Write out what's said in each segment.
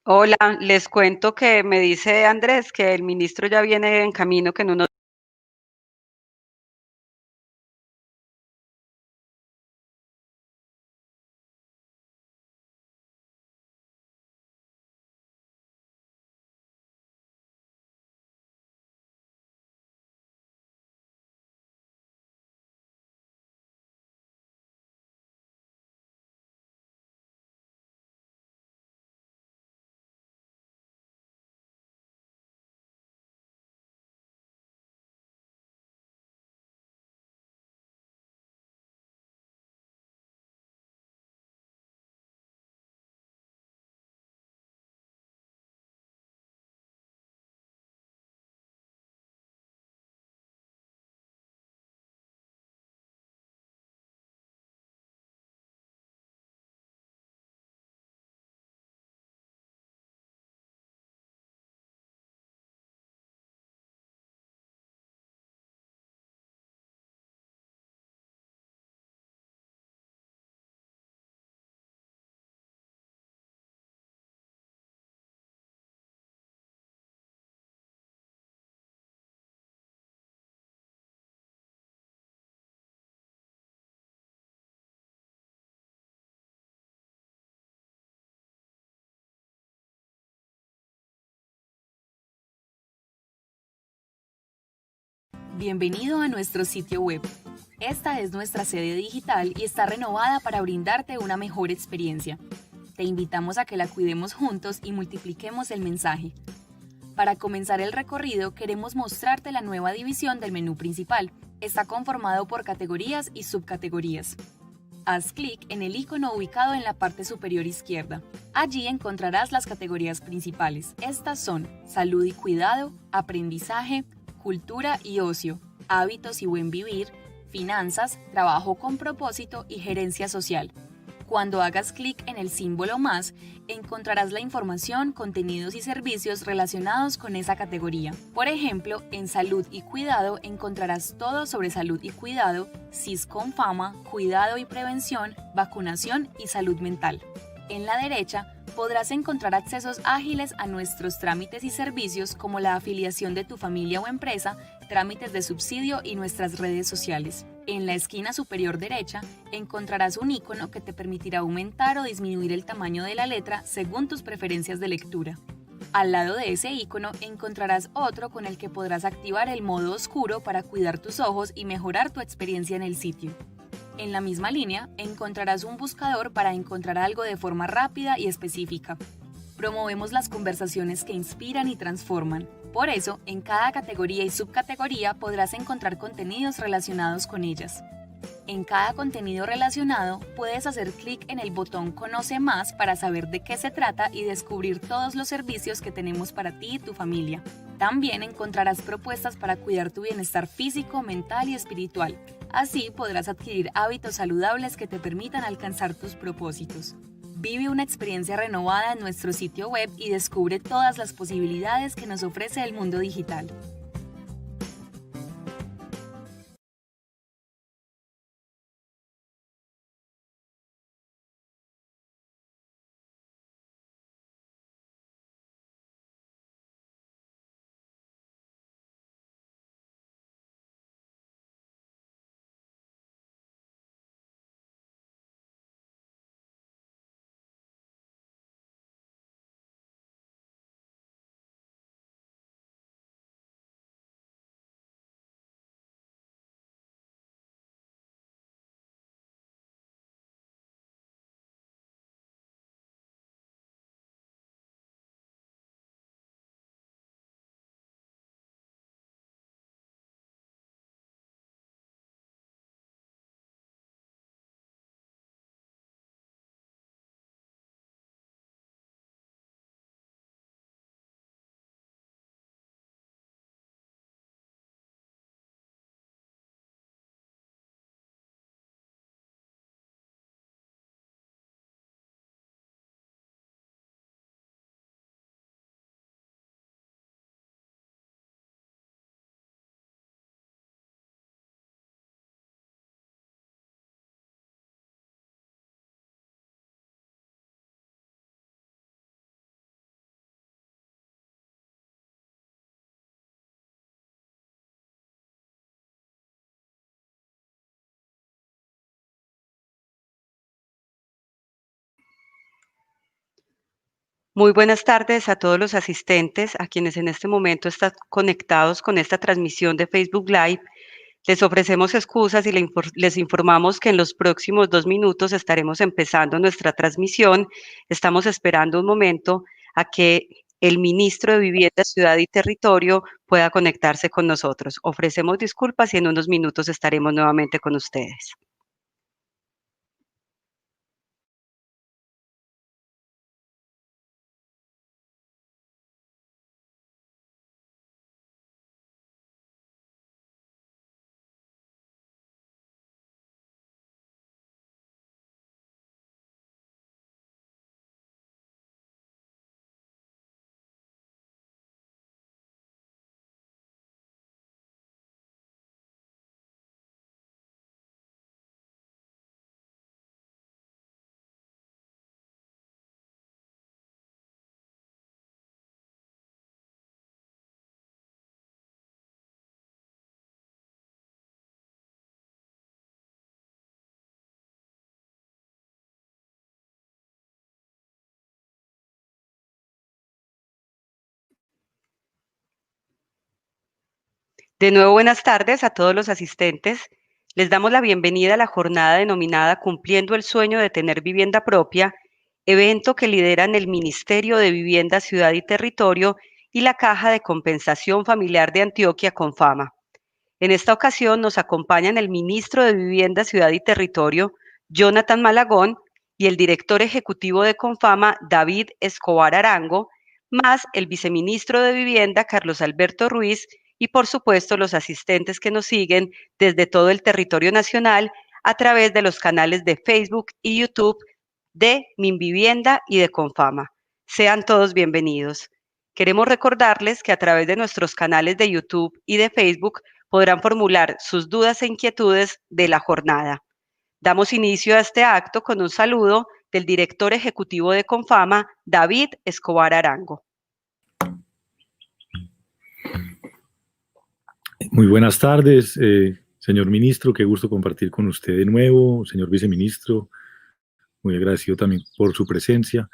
Hola, les cuento que me dice Andrés que el ministro ya viene en camino, que en unos... Bienvenido a nuestro sitio web. Esta es nuestra sede digital y está renovada para brindarte una mejor experiencia. Te invitamos a que la cuidemos juntos y multipliquemos el mensaje. Para comenzar el recorrido, queremos mostrarte la nueva división del menú principal. Está conformado por categorías y subcategorías. Haz clic en el icono ubicado en la parte superior izquierda. Allí encontrarás las categorías principales. Estas son salud y cuidado, aprendizaje, cultura y ocio, hábitos y buen vivir, finanzas, trabajo con propósito y gerencia social. Cuando hagas clic en el símbolo más, encontrarás la información, contenidos y servicios relacionados con esa categoría. Por ejemplo, en salud y cuidado encontrarás todo sobre salud y cuidado, CIS con fama, cuidado y prevención, vacunación y salud mental. En la derecha, podrás encontrar accesos ágiles a nuestros trámites y servicios como la afiliación de tu familia o empresa, trámites de subsidio y nuestras redes sociales. En la esquina superior derecha encontrarás un icono que te permitirá aumentar o disminuir el tamaño de la letra según tus preferencias de lectura. Al lado de ese icono encontrarás otro con el que podrás activar el modo oscuro para cuidar tus ojos y mejorar tu experiencia en el sitio. En la misma línea encontrarás un buscador para encontrar algo de forma rápida y específica. Promovemos las conversaciones que inspiran y transforman. Por eso, en cada categoría y subcategoría podrás encontrar contenidos relacionados con ellas. En cada contenido relacionado puedes hacer clic en el botón Conoce más para saber de qué se trata y descubrir todos los servicios que tenemos para ti y tu familia. También encontrarás propuestas para cuidar tu bienestar físico, mental y espiritual. Así podrás adquirir hábitos saludables que te permitan alcanzar tus propósitos. Vive una experiencia renovada en nuestro sitio web y descubre todas las posibilidades que nos ofrece el mundo digital. Muy buenas tardes a todos los asistentes, a quienes en este momento están conectados con esta transmisión de Facebook Live. Les ofrecemos excusas y les informamos que en los próximos 2 minutos estaremos empezando nuestra transmisión. Estamos esperando un momento a que el ministro de Vivienda, Ciudad y Territorio pueda conectarse con nosotros. Ofrecemos disculpas y en unos minutos estaremos nuevamente con ustedes. De nuevo, buenas tardes a todos los asistentes. Les damos la bienvenida a la jornada denominada Cumpliendo el sueño de tener vivienda propia, evento que lideran el Ministerio de Vivienda, Ciudad y Territorio y la Caja de Compensación Familiar de Antioquia, Confama. En esta ocasión nos acompañan el ministro de Vivienda, Ciudad y Territorio, Jonathan Malagón, y el director ejecutivo de Confama, David Escobar Arango, más el viceministro de Vivienda, Carlos Alberto Ruiz, y por supuesto los asistentes que nos siguen desde todo el territorio nacional a través de los canales de Facebook y YouTube de Minvivienda y de Confama. Sean todos bienvenidos. Queremos recordarles que a través de nuestros canales de YouTube y de Facebook podrán formular sus dudas e inquietudes de la jornada. Damos inicio a este acto con un saludo del director ejecutivo de Confama, David Escobar Arango. Muy buenas tardes, señor ministro, qué gusto compartir con usted de nuevo, señor viceministro, muy agradecido también por su presencia.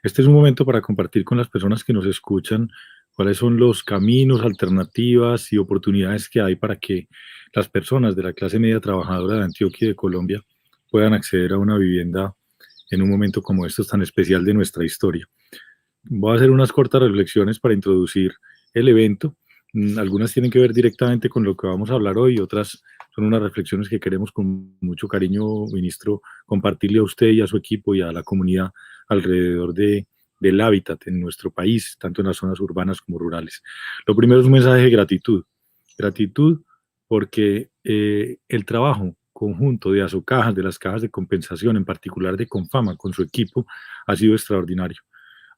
Este es un momento para compartir con las personas que nos escuchan cuáles son los caminos, alternativas y oportunidades que hay para que las personas de la clase media trabajadora de Antioquia y de Colombia puedan acceder a una vivienda en un momento como estos tan especial de nuestra historia. Voy a hacer unas cortas reflexiones para introducir el evento. Algunas tienen que ver directamente con lo que vamos a hablar hoy, otras son unas reflexiones que queremos con mucho cariño, ministro, compartirle a usted y a su equipo y a la comunidad alrededor del hábitat en nuestro país, tanto en las zonas urbanas como rurales. Lo primero es un mensaje de gratitud. Gratitud porque el trabajo conjunto de Asocajas, de las cajas de compensación, en particular de Confama, con su equipo, ha sido extraordinario.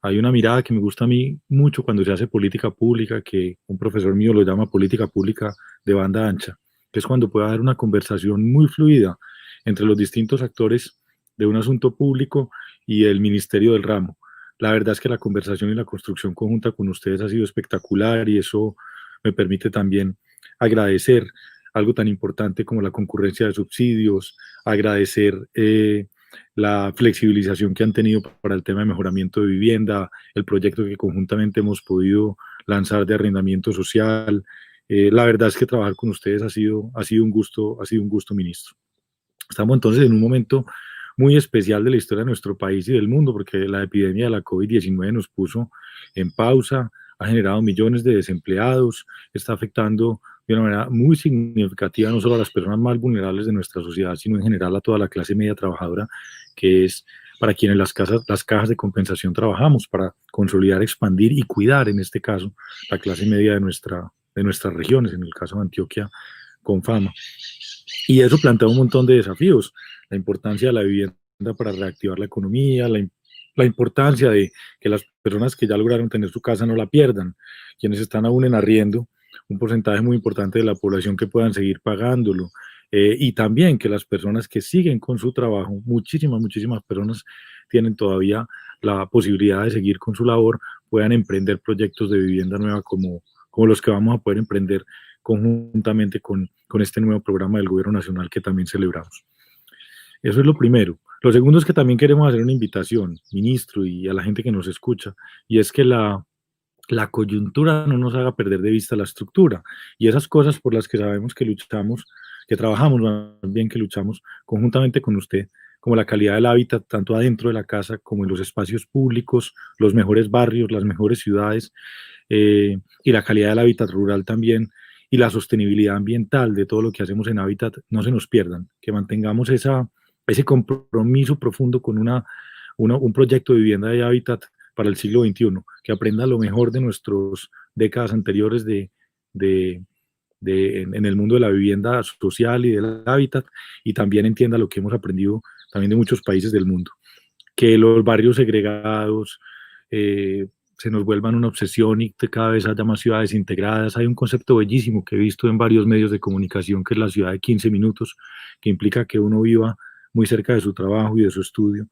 Hay una mirada que me gusta a mí mucho cuando se hace política pública, que un profesor mío lo llama política pública de banda ancha, que es cuando puede haber una conversación muy fluida entre los distintos actores de un asunto público y el ministerio del ramo. La verdad es que la conversación y la construcción conjunta con ustedes ha sido espectacular y eso me permite también agradecer algo tan importante como la concurrencia de subsidios, agradecer la flexibilización que han tenido para el tema de mejoramiento de vivienda, el proyecto que conjuntamente hemos podido lanzar de arrendamiento social. La verdad es que trabajar con ustedes ha sido un gusto, ministro. Estamos entonces en un momento muy especial de la historia de nuestro país y del mundo, porque la epidemia de la COVID-19 nos puso en pausa, ha generado millones de desempleados, está afectando de una manera muy significativa no solo a las personas más vulnerables de nuestra sociedad, sino en general a toda la clase media trabajadora, que es para quienes las cajas de compensación trabajamos, para consolidar, expandir y cuidar, en este caso, la clase media de nuestras regiones, en el caso de Antioquia, Confama. Y eso plantea un montón de desafíos, la importancia de la vivienda para reactivar la economía, la importancia de que las personas que ya lograron tener su casa no la pierdan, quienes están aún en arriendo, un porcentaje muy importante de la población que puedan seguir pagándolo, y también que las personas que siguen con su trabajo, muchísimas personas tienen todavía la posibilidad de seguir con su labor, puedan emprender proyectos de vivienda nueva como los que vamos a poder emprender conjuntamente con este nuevo programa del Gobierno Nacional que también celebramos. Eso es lo primero. Lo segundo es que también queremos hacer una invitación, ministro, y a la gente que nos escucha, y es que la coyuntura no nos haga perder de vista la estructura y esas cosas por las que sabemos que luchamos, que trabajamos más bien que luchamos conjuntamente con usted, como la calidad del hábitat, tanto adentro de la casa como en los espacios públicos, los mejores barrios, las mejores ciudades, y la calidad del hábitat rural también, y la sostenibilidad ambiental de todo lo que hacemos en hábitat, no se nos pierdan, que mantengamos ese compromiso profundo con un proyecto de vivienda de hábitat para el siglo XXI, que aprenda lo mejor de nuestras décadas anteriores en el mundo de la vivienda social y del hábitat, y también entienda lo que hemos aprendido también de muchos países del mundo, que los barrios segregados se nos vuelvan una obsesión y que cada vez haya más ciudades integradas. Hay un concepto bellísimo que he visto en varios medios de comunicación, que es la ciudad de 15 minutos, que implica que uno viva muy cerca de su trabajo y de su estudio,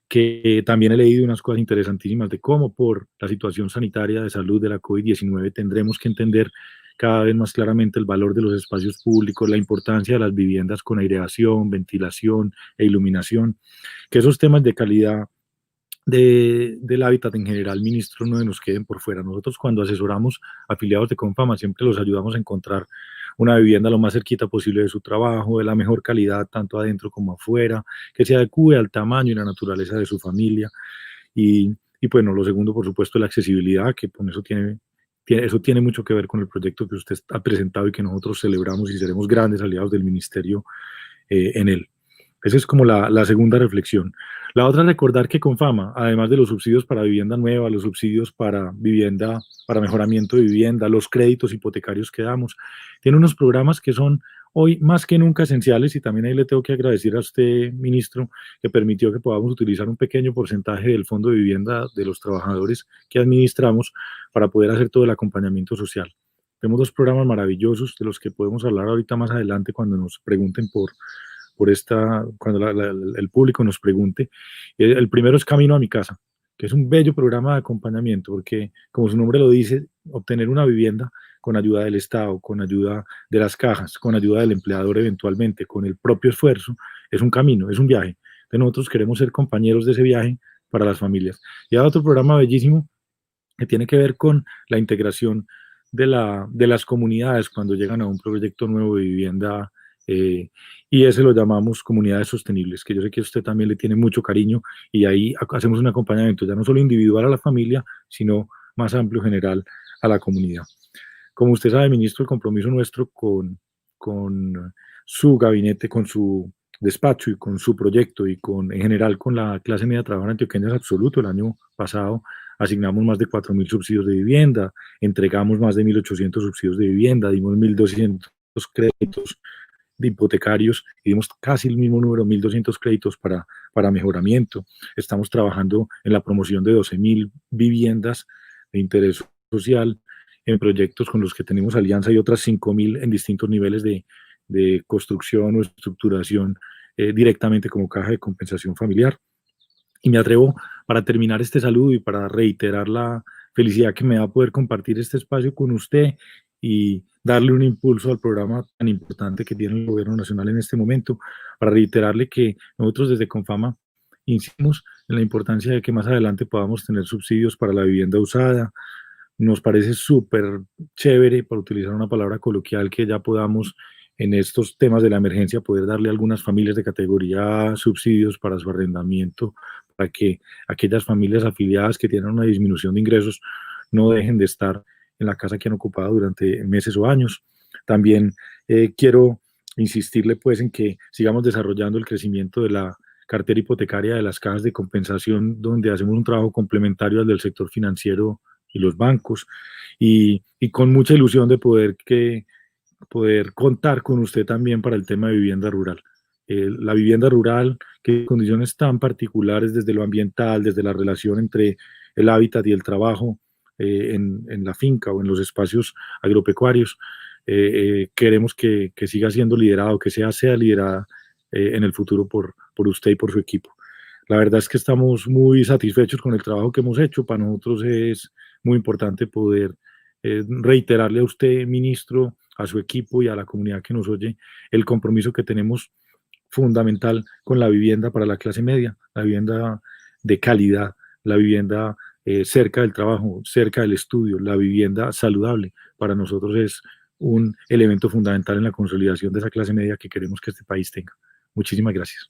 que también he leído unas cosas interesantísimas de cómo por la situación sanitaria de salud de la COVID-19 tendremos que entender cada vez más claramente el valor de los espacios públicos, la importancia de las viviendas con aireación, ventilación e iluminación, que esos temas de calidad del hábitat en general, ministro, no nos queden por fuera. Nosotros cuando asesoramos afiliados de Confama siempre los ayudamos a encontrar una vivienda lo más cerquita posible de su trabajo, de la mejor calidad, tanto adentro como afuera, que se adecue al tamaño y la naturaleza de su familia. Y bueno, lo segundo, por supuesto, la accesibilidad, que con eso tiene mucho que ver con el proyecto que usted ha presentado y que nosotros celebramos y seremos grandes aliados del ministerio en él. Esa es como la segunda reflexión. La otra es recordar que Confama, además de los subsidios para vivienda nueva, los subsidios para vivienda, para mejoramiento de vivienda, los créditos hipotecarios que damos, tiene unos programas que son hoy más que nunca esenciales, y también ahí le tengo que agradecer a usted, ministro, que permitió que podamos utilizar un pequeño porcentaje del fondo de vivienda de los trabajadores que administramos para poder hacer todo el acompañamiento social. Tenemos dos programas maravillosos de los que podemos hablar ahorita más adelante cuando nos pregunten cuando el público nos pregunte. El primero es Camino a mi casa, que es un bello programa de acompañamiento, porque como su nombre lo dice, obtener una vivienda con ayuda del Estado, con ayuda de las cajas, con ayuda del empleador eventualmente, con el propio esfuerzo, es un camino, es un viaje. Entonces nosotros queremos ser compañeros de ese viaje para las familias. Y hay otro programa bellísimo que tiene que ver con la integración de las comunidades cuando llegan a un proyecto nuevo de vivienda, y ese lo llamamos comunidades sostenibles, que yo sé que usted también le tiene mucho cariño, y ahí hacemos un acompañamiento ya no solo individual a la familia, sino más amplio, general, a la comunidad. Como usted sabe, ministro, el compromiso nuestro con su gabinete, con su despacho y con su proyecto y en general con la clase media trabajadora antioqueña es absoluto. El año pasado asignamos más de 4.000 subsidios de vivienda, entregamos más de 1.800 subsidios de vivienda, dimos 1.200 créditos de hipotecarios y dimos casi el mismo número, 1.200 créditos para mejoramiento. Estamos trabajando en la promoción de 12.000 viviendas de interés social en proyectos con los que tenemos alianza, y otras 5.000 en distintos niveles de construcción o estructuración directamente como caja de compensación familiar. Y me atrevo, para terminar este saludo y para reiterar la felicidad que me da poder compartir este espacio con usted y darle un impulso al programa tan importante que tiene el gobierno nacional en este momento, para reiterarle que nosotros desde Confama insistimos en la importancia de que más adelante podamos tener subsidios para la vivienda usada. Nos parece súper chévere, para utilizar una palabra coloquial, que ya podamos en estos temas de la emergencia poder darle a algunas familias de categoría subsidios para su arrendamiento, para que aquellas familias afiliadas que tienen una disminución de ingresos no dejen de estar en la casa que han ocupado durante meses o años. También quiero insistirle pues en que sigamos desarrollando el crecimiento de la cartera hipotecaria de las cajas de compensación, donde hacemos un trabajo complementario al del sector financiero y los bancos, y con mucha ilusión de poder contar con usted también para el tema de vivienda rural. La vivienda rural, que en condiciones tan particulares desde lo ambiental, desde la relación entre el hábitat y el trabajo en la finca o en los espacios agropecuarios, queremos que siga siendo liderado, que sea liderada en el futuro por usted y por su equipo. La verdad es que estamos muy satisfechos con el trabajo que hemos hecho. Para nosotros es muy importante poder reiterarle a usted, ministro, a su equipo y a la comunidad que nos oye, el compromiso que tenemos fundamental con la vivienda para la clase media, la vivienda de calidad, la vivienda cerca del trabajo, cerca del estudio, la vivienda saludable. Para nosotros es un elemento fundamental en la consolidación de esa clase media que queremos que este país tenga. Muchísimas gracias.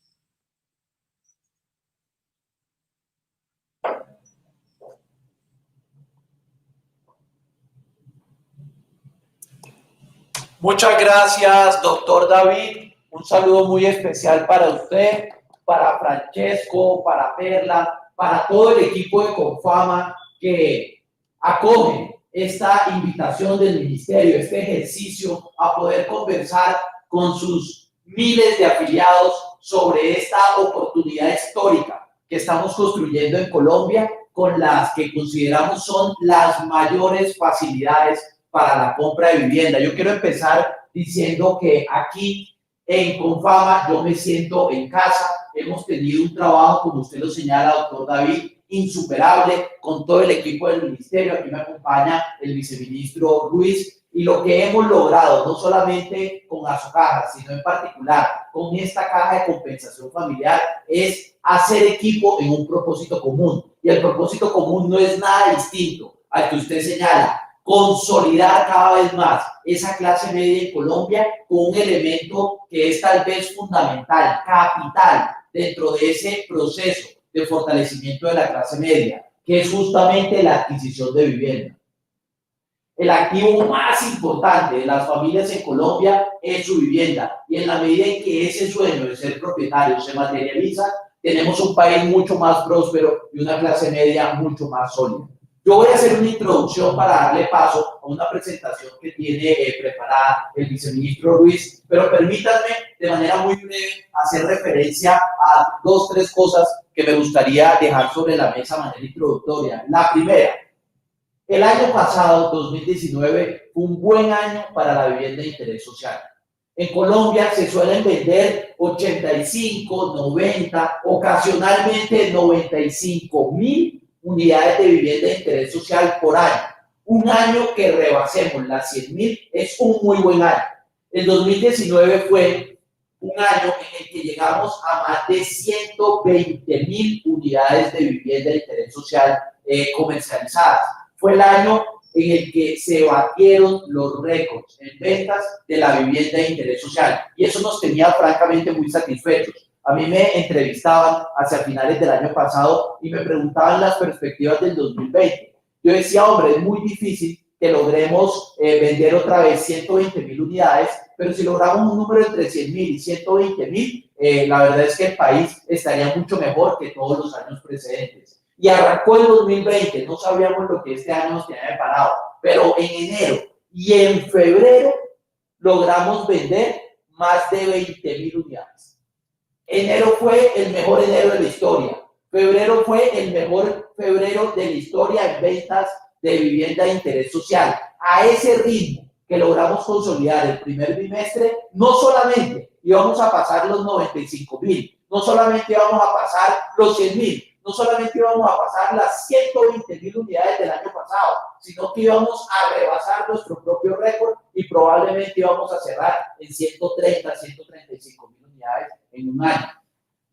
Muchas gracias, doctor David. Un saludo muy especial para usted, para Francesco, para Perla, para todo el equipo de Confama que acoge esta invitación del ministerio, este ejercicio a poder conversar con sus miles de afiliados sobre esta oportunidad histórica que estamos construyendo en Colombia, con las que consideramos son las mayores facilidades para la compra de vivienda. Yo quiero empezar diciendo que aquí en Confama yo me siento en casa. Hemos tenido un trabajo, como usted lo señala, doctor David, insuperable con todo el equipo del ministerio. Aquí me acompaña el viceministro Luis, y lo que hemos logrado, no solamente con Asocaja, sino en particular con esta caja de compensación familiar, es hacer equipo en un propósito común. Y el propósito común no es nada distinto al que usted señala: consolidar cada vez más esa clase media en Colombia con un elemento que es tal vez fundamental, capital, dentro de ese proceso de fortalecimiento de la clase media, que es justamente la adquisición de vivienda. El activo más importante de las familias en Colombia es su vivienda, y en la medida en que ese sueño de ser propietario se materializa, tenemos un país mucho más próspero y una clase media mucho más sólida. Yo voy a hacer una introducción para darle paso a una presentación que tiene preparada el viceministro Ruiz, pero permítanme de manera muy breve hacer referencia a 2 o 3 cosas que me gustaría dejar sobre la mesa de manera introductoria. La primera: el año pasado, 2019, fue un buen año para la vivienda de interés social. En Colombia se suelen vender 85, 90, ocasionalmente 95.000 unidades de vivienda de interés social por año. Un año que rebasemos las 100.000 es un muy buen año. El 2019 fue un año en el que llegamos a más de 120.000 unidades de vivienda de interés social comercializadas. Fue el año en el que se batieron los récords en ventas de la vivienda de interés social, y eso nos tenía francamente muy satisfechos. A mí me entrevistaban hacia finales del año pasado y me preguntaban las perspectivas del 2020. Yo decía: hombre, es muy difícil que logremos vender otra vez 120.000 unidades, pero si logramos un número entre 100.000 y 120.000, la verdad es que el país estaría mucho mejor que todos los años precedentes. Y arrancó el 2020, no sabíamos lo que este año nos tenía preparado, pero en enero y en febrero logramos vender más de 20.000 unidades. Enero fue el mejor enero de la historia. Febrero fue el mejor febrero de la historia en ventas de vivienda de interés social. A ese ritmo que logramos consolidar el primer bimestre, no solamente íbamos a pasar los 95.000, no solamente íbamos a pasar los 100.000, no solamente íbamos a pasar las 120.000 unidades del año pasado, sino que íbamos a rebasar nuestro propio récord y probablemente íbamos a cerrar en 130, 135.000 unidades en un año.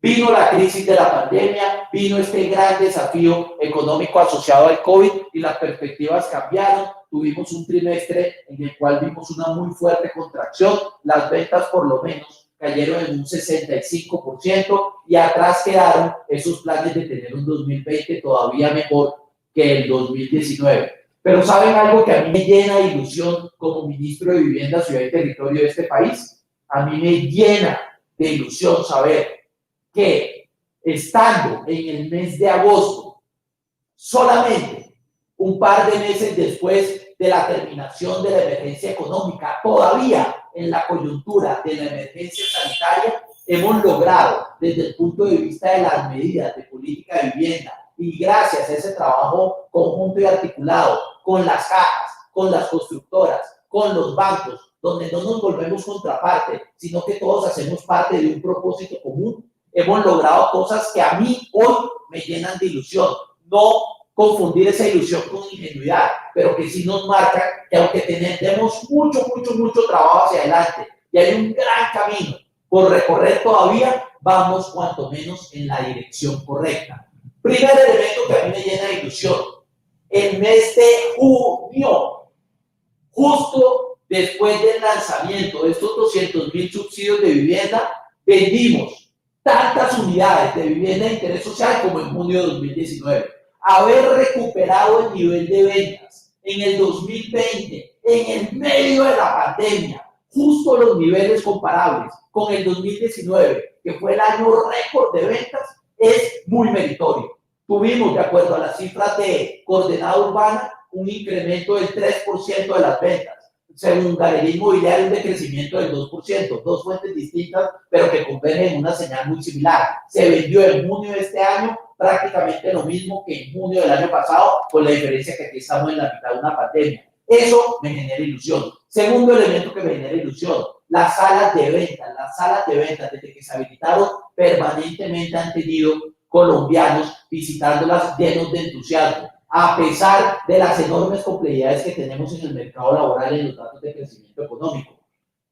Vino la crisis de la pandemia, vino este gran desafío económico asociado al COVID y las perspectivas cambiaron. Tuvimos un trimestre en el cual vimos una muy fuerte contracción. Las ventas, por lo menos, cayeron en un 65%, y atrás quedaron esos planes de tener un 2020 todavía mejor que el 2019. Pero ¿saben algo que a mí me llena de ilusión como ministro de Vivienda, Ciudad y Territorio de este país? A mí me llena de ilusión saber que, estando en el mes de agosto, solamente un par de meses después de la terminación de la emergencia económica, todavía en la coyuntura de la emergencia sanitaria, hemos logrado, desde el punto de vista de las medidas de política de vivienda, y gracias a ese trabajo conjunto y articulado con las cajas, con las constructoras, con los bancos, donde no nos volvemos contraparte, sino que todos hacemos parte de un propósito común, hemos logrado cosas que a mí hoy me llenan de ilusión. No confundir esa ilusión con ingenuidad, pero que sí nos marcan que aunque tenemos mucho trabajo hacia adelante y hay un gran camino por recorrer todavía, vamos cuanto menos en la dirección correcta. Primer elemento que a mí me llena de ilusión, el mes de junio, justo después del lanzamiento de estos 200.000 subsidios de vivienda, vendimos tantas unidades de vivienda de interés social como en junio de 2019. Haber recuperado el nivel de ventas en el 2020, en el medio de la pandemia, justo los niveles comparables con el 2019, que fue el año récord de ventas, es muy meritorio. Tuvimos, de acuerdo a las cifras de Coordenada Urbana, un incremento del 3% de las ventas. Según Galería Inmobiliaria, un decrecimiento del 2%, dos fuentes distintas, pero que convergen en una señal muy similar. Se vendió en junio de este año prácticamente lo mismo que en junio del año pasado, con la diferencia que aquí estamos en la mitad de una pandemia. Eso me genera ilusión. Segundo elemento que me genera ilusión, las salas de venta. Las salas de venta, desde que se habilitaron, permanentemente han tenido colombianos visitándolas llenos de entusiasmo, a pesar de las enormes complejidades que tenemos en el mercado laboral y en los datos de crecimiento económico.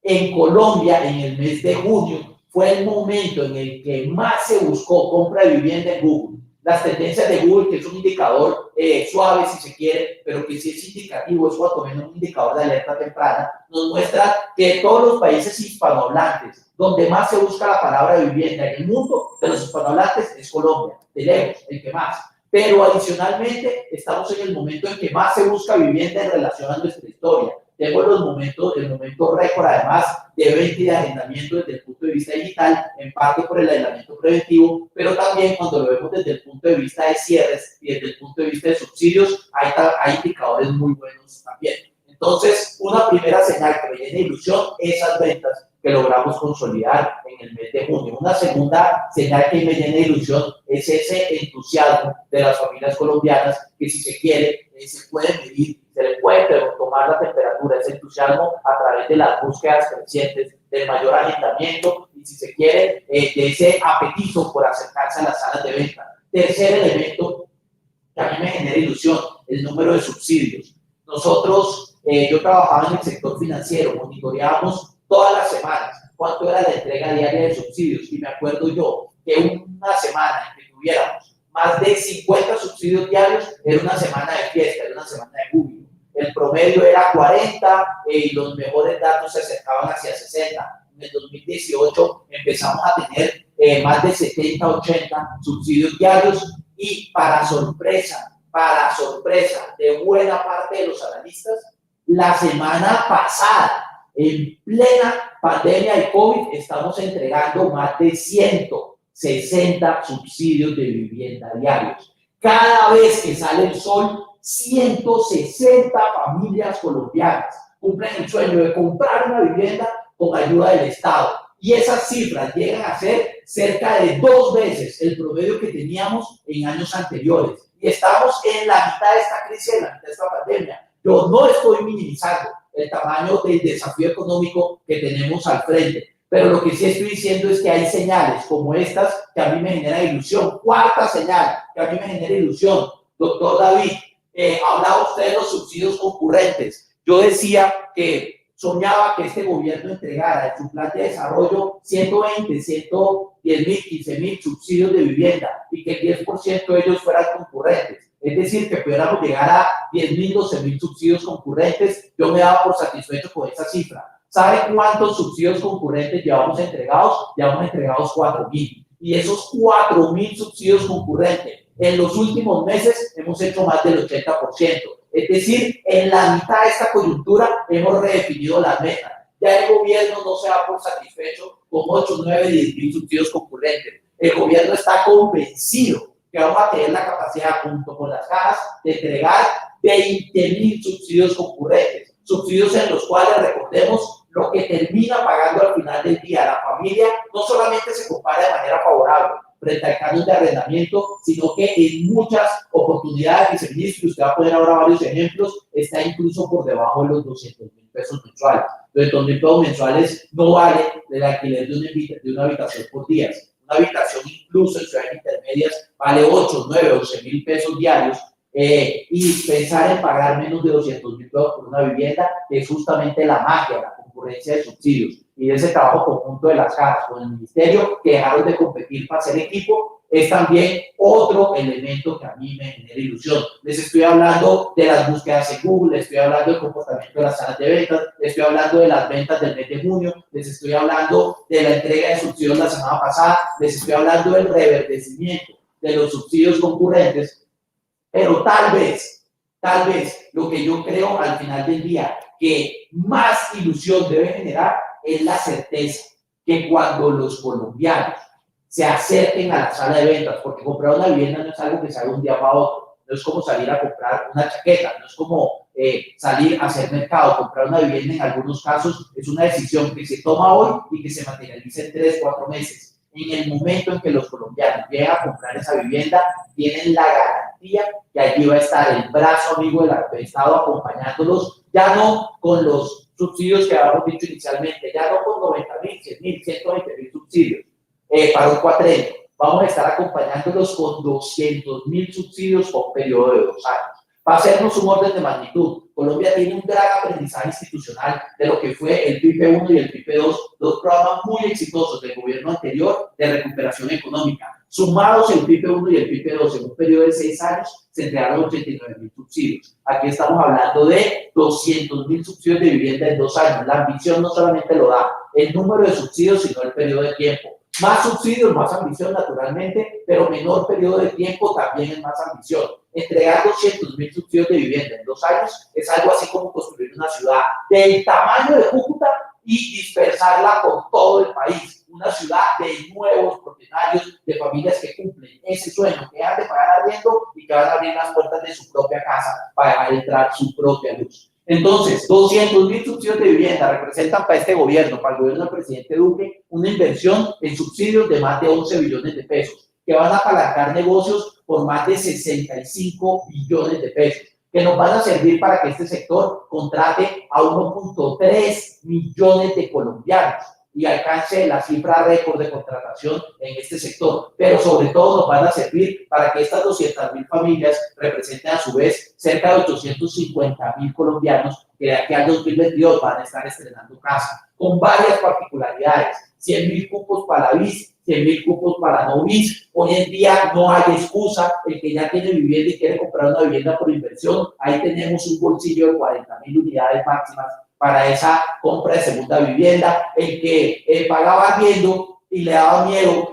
En Colombia, en el mes de junio, fue el momento en el que más se buscó compra de vivienda en Google. Las tendencias de Google, que es un indicador suave si se quiere, pero que sí es indicativo, es cuanto menos un indicador de alerta temprana, nos muestra que de todos los países hispanohablantes, donde más se busca la palabra vivienda en el mundo, de los hispanohablantes es Colombia, de lejos, el que más. Pero adicionalmente estamos en el momento en que más se busca vivienda en relación a nuestra historia. Tenemos el momento récord además de venta y de arrendamiento desde el punto de vista digital, en parte por el aislamiento preventivo, pero también cuando lo vemos desde el punto de vista de cierres y desde el punto de vista de subsidios, hay indicadores muy buenos también. Entonces, una primera señal que me llena de ilusión, esas ventas que logramos consolidar en el mes de junio. Una segunda señal que me llena de ilusión es ese entusiasmo de las familias colombianas que, si se quiere, se puede medir, se le puede tomar la temperatura, ese entusiasmo a través de las búsquedas crecientes, del mayor agendamiento y, si se quiere, de ese apetito por acercarse a las salas de venta. Tercer elemento que a mí me genera ilusión, el número de subsidios. Nosotros, yo trabajaba en el sector financiero, monitoreábamos todas las semanas cuánto era la entrega diaria de subsidios, y me acuerdo yo que una semana en que tuviéramos más de 50 subsidios diarios era una semana de fiesta, era una semana de júbilo. El promedio era 40 y los mejores datos se acercaban hacia 60. En el 2018 empezamos a tener más de 70, 80 subsidios diarios, y para sorpresa de buena parte de los analistas, la semana pasada, en plena pandemia de COVID, estamos entregando más de 160 subsidios de vivienda diarios. Cada vez que sale el sol, 160 familias colombianas cumplen el sueño de comprar una vivienda con ayuda del Estado. Y esas cifras llegan a ser cerca de 2 veces el promedio que teníamos en años anteriores. Y estamos en la mitad de esta crisis, en la mitad de esta pandemia. Yo no estoy minimizando el tamaño del desafío económico que tenemos al frente, pero lo que sí estoy diciendo es que hay señales como estas que a mí me generan ilusión. Cuarta señal que a mí me genera ilusión, doctor David, hablaba usted de los subsidios concurrentes. Yo decía que soñaba que este gobierno entregara en su plan de desarrollo 120, 110 mil, 15 mil subsidios de vivienda y que el 10% de ellos fueran concurrentes. Es decir, que pudiéramos llegar a 10.000, 12.000 subsidios concurrentes. Yo me daba por satisfecho con esa cifra. ¿Sabe cuántos subsidios concurrentes llevamos entregados? Llevamos entregados 4.000. Y esos 4.000 subsidios concurrentes, en los últimos meses hemos hecho más del 80%. Es decir, en la mitad de esta coyuntura hemos redefinido las metas. Ya el gobierno no se da por satisfecho con 8, 9, 10.000 subsidios concurrentes. El gobierno está convencido que vamos a tener la capacidad, junto con las cajas, de entregar 20.000 subsidios concurrentes. Subsidios en los cuales, recordemos, lo que termina pagando al final del día la familia no solamente se compara de manera favorable frente al canon de arrendamiento, sino que en muchas oportunidades, viceministro, usted va a poner ahora varios ejemplos, está incluso por debajo de los 200.000 pesos mensuales. Los 200.000 pesos mensuales no vale el alquiler de una habitación por días. Una habitación incluso en ciudades intermedias vale 8, 9, 11.000 pesos diarios, y pensar en pagar menos de 200.000 pesos por una vivienda es justamente la magia, la concurrencia de subsidios. y de ese trabajo conjunto de las cajas con el ministerio, que dejaron de competir para ser equipo, es también otro elemento que a mí me genera ilusión. Les estoy hablando de las búsquedas en Google, les estoy hablando del comportamiento de las salas de ventas, les estoy hablando de las ventas del mes de junio, les estoy hablando de la entrega de subsidios la semana pasada, les estoy hablando del reverdecimiento de los subsidios concurrentes, pero tal vez, lo que yo creo al final del día que más ilusión debe generar es la certeza que cuando los colombianos se acerquen a la sala de ventas, porque comprar una vivienda no es algo que se haga un día para otro, no es como salir a comprar una chaqueta, no es como salir a hacer mercado. Comprar una vivienda en algunos casos es una decisión que se toma hoy y que se materializa en 3 o 4 meses. En el momento en que los colombianos lleguen a comprar esa vivienda, tienen la garantía que allí va a estar el brazo amigo del Estado acompañándolos, ya no con los subsidios que habíamos dicho inicialmente, ya no con 90.000, 100.000, 120.000 subsidios para un cuatrenio. Vamos a estar acompañándolos con 200.000 subsidios por un periodo de 2 años. Para hacernos un orden de magnitud, Colombia tiene un gran aprendizaje institucional de lo que fue el PIPE 1 y el PIPE 2, dos programas muy exitosos del gobierno anterior de recuperación económica. Sumados el PIPE 1 y el PIPE 2 en un periodo de 6 años, se entregaron 89.000 subsidios. Aquí estamos hablando de 200.000 subsidios de vivienda en 2 años. La ambición no solamente lo da el número de subsidios, sino el periodo de tiempo. Más subsidios, más ambición naturalmente, pero menor periodo de tiempo también es más ambición. Entregar 200.000 subsidios de vivienda en 2 años es algo así como construir una ciudad del tamaño de Cúcuta y dispersarla por todo el país. Una ciudad de nuevos propietarios, de familias que cumplen ese sueño, que han de pagar arriendo y que van a abrir las puertas de su propia casa para entrar su propia luz. Entonces, 200.000 subsidios de vivienda representan para este gobierno, para el gobierno del presidente Duque, una inversión en subsidios de más de 11 billones de pesos, que van a apalancar negocios por más de 65 billones de pesos, que nos van a servir para que este sector contrate a 1.3 millones de colombianos y alcance la cifra récord de contratación en este sector, pero sobre todo nos van a servir para que estas 200.000 familias representen a su vez cerca de 850.000 colombianos que de aquí al 2022 van a estar estrenando casa, con varias particularidades: 100.000 cupos para la BIS, 100.000 cupos para no BIS. Hoy en día no hay excusa, el que ya tiene vivienda y quiere comprar una vivienda por inversión, ahí tenemos un bolsillo de 40.000 unidades máximas para esa compra de segunda vivienda. El que pagaba arriendo y le daba miedo,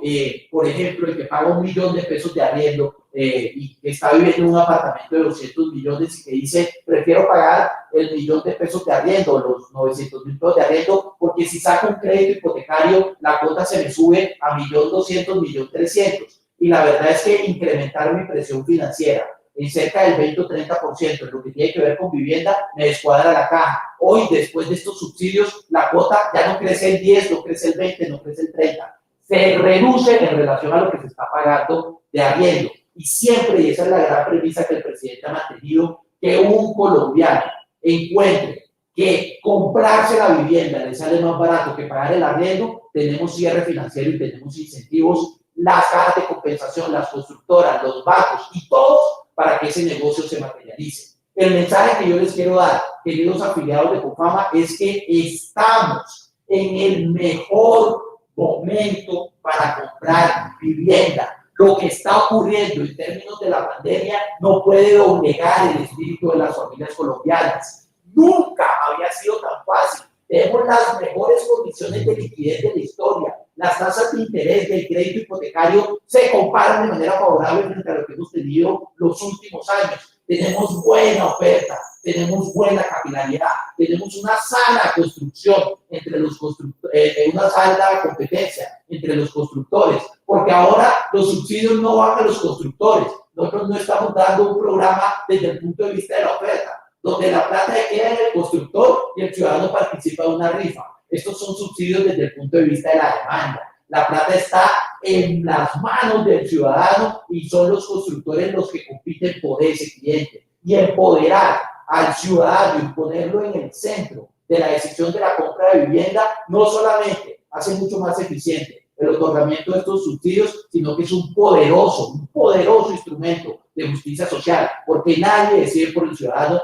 por ejemplo, el que paga 1 millón de pesos de arriendo y que está viviendo en un apartamento de 200 millones y que dice, prefiero pagar el 1.000.000 de pesos de arriendo, los 900.000 pesos de arriendo, porque si saco un crédito hipotecario, la cuota se me sube a 1.200.000, 1.300.000. Y la verdad es que incrementaron mi presión financiera en cerca del 20 o 30%, en lo que tiene que ver con vivienda, me descuadra la caja. Hoy, después de estos subsidios, la cuota ya no crece el 10, no crece el 20, no crece el 30. Se reduce en relación a lo que se está pagando de arriendo. Y siempre, y esa es la gran premisa que el presidente ha mantenido, que un colombiano encuentre que comprarse la vivienda le sale más barato que pagar el arriendo, tenemos cierre financiero y tenemos incentivos, las cajas de compensación, las constructoras, los bancos y todos, para que ese negocio se materialice. El mensaje que yo les quiero dar, queridos afiliados de Confama, es que estamos en el mejor momento para comprar vivienda. Lo que está ocurriendo en términos de la pandemia no puede doblegar el espíritu de las familias colombianas. Nunca había sido tan fácil. Tenemos las mejores condiciones de liquidez de la historia. Las tasas de interés del crédito hipotecario se comparan de manera favorable frente a lo que hemos tenido los últimos años. Tenemos buena oferta, tenemos buena capilaridad, tenemos una sana construcción entre los una sana competencia entre los constructores, porque ahora los subsidios no van a los constructores. Nosotros no estamos dando un programa desde el punto de vista de la oferta, donde la plata queda en el constructor y el ciudadano participa de una rifa. Estos son subsidios desde el punto de vista de la demanda. La plata está en las manos del ciudadano y son los constructores los que compiten por ese cliente. Y empoderar al ciudadano y ponerlo en el centro de la decisión de la compra de vivienda no solamente hace mucho más eficiente el otorgamiento de estos subsidios, sino que es un poderoso instrumento de justicia social, porque nadie decide por el ciudadano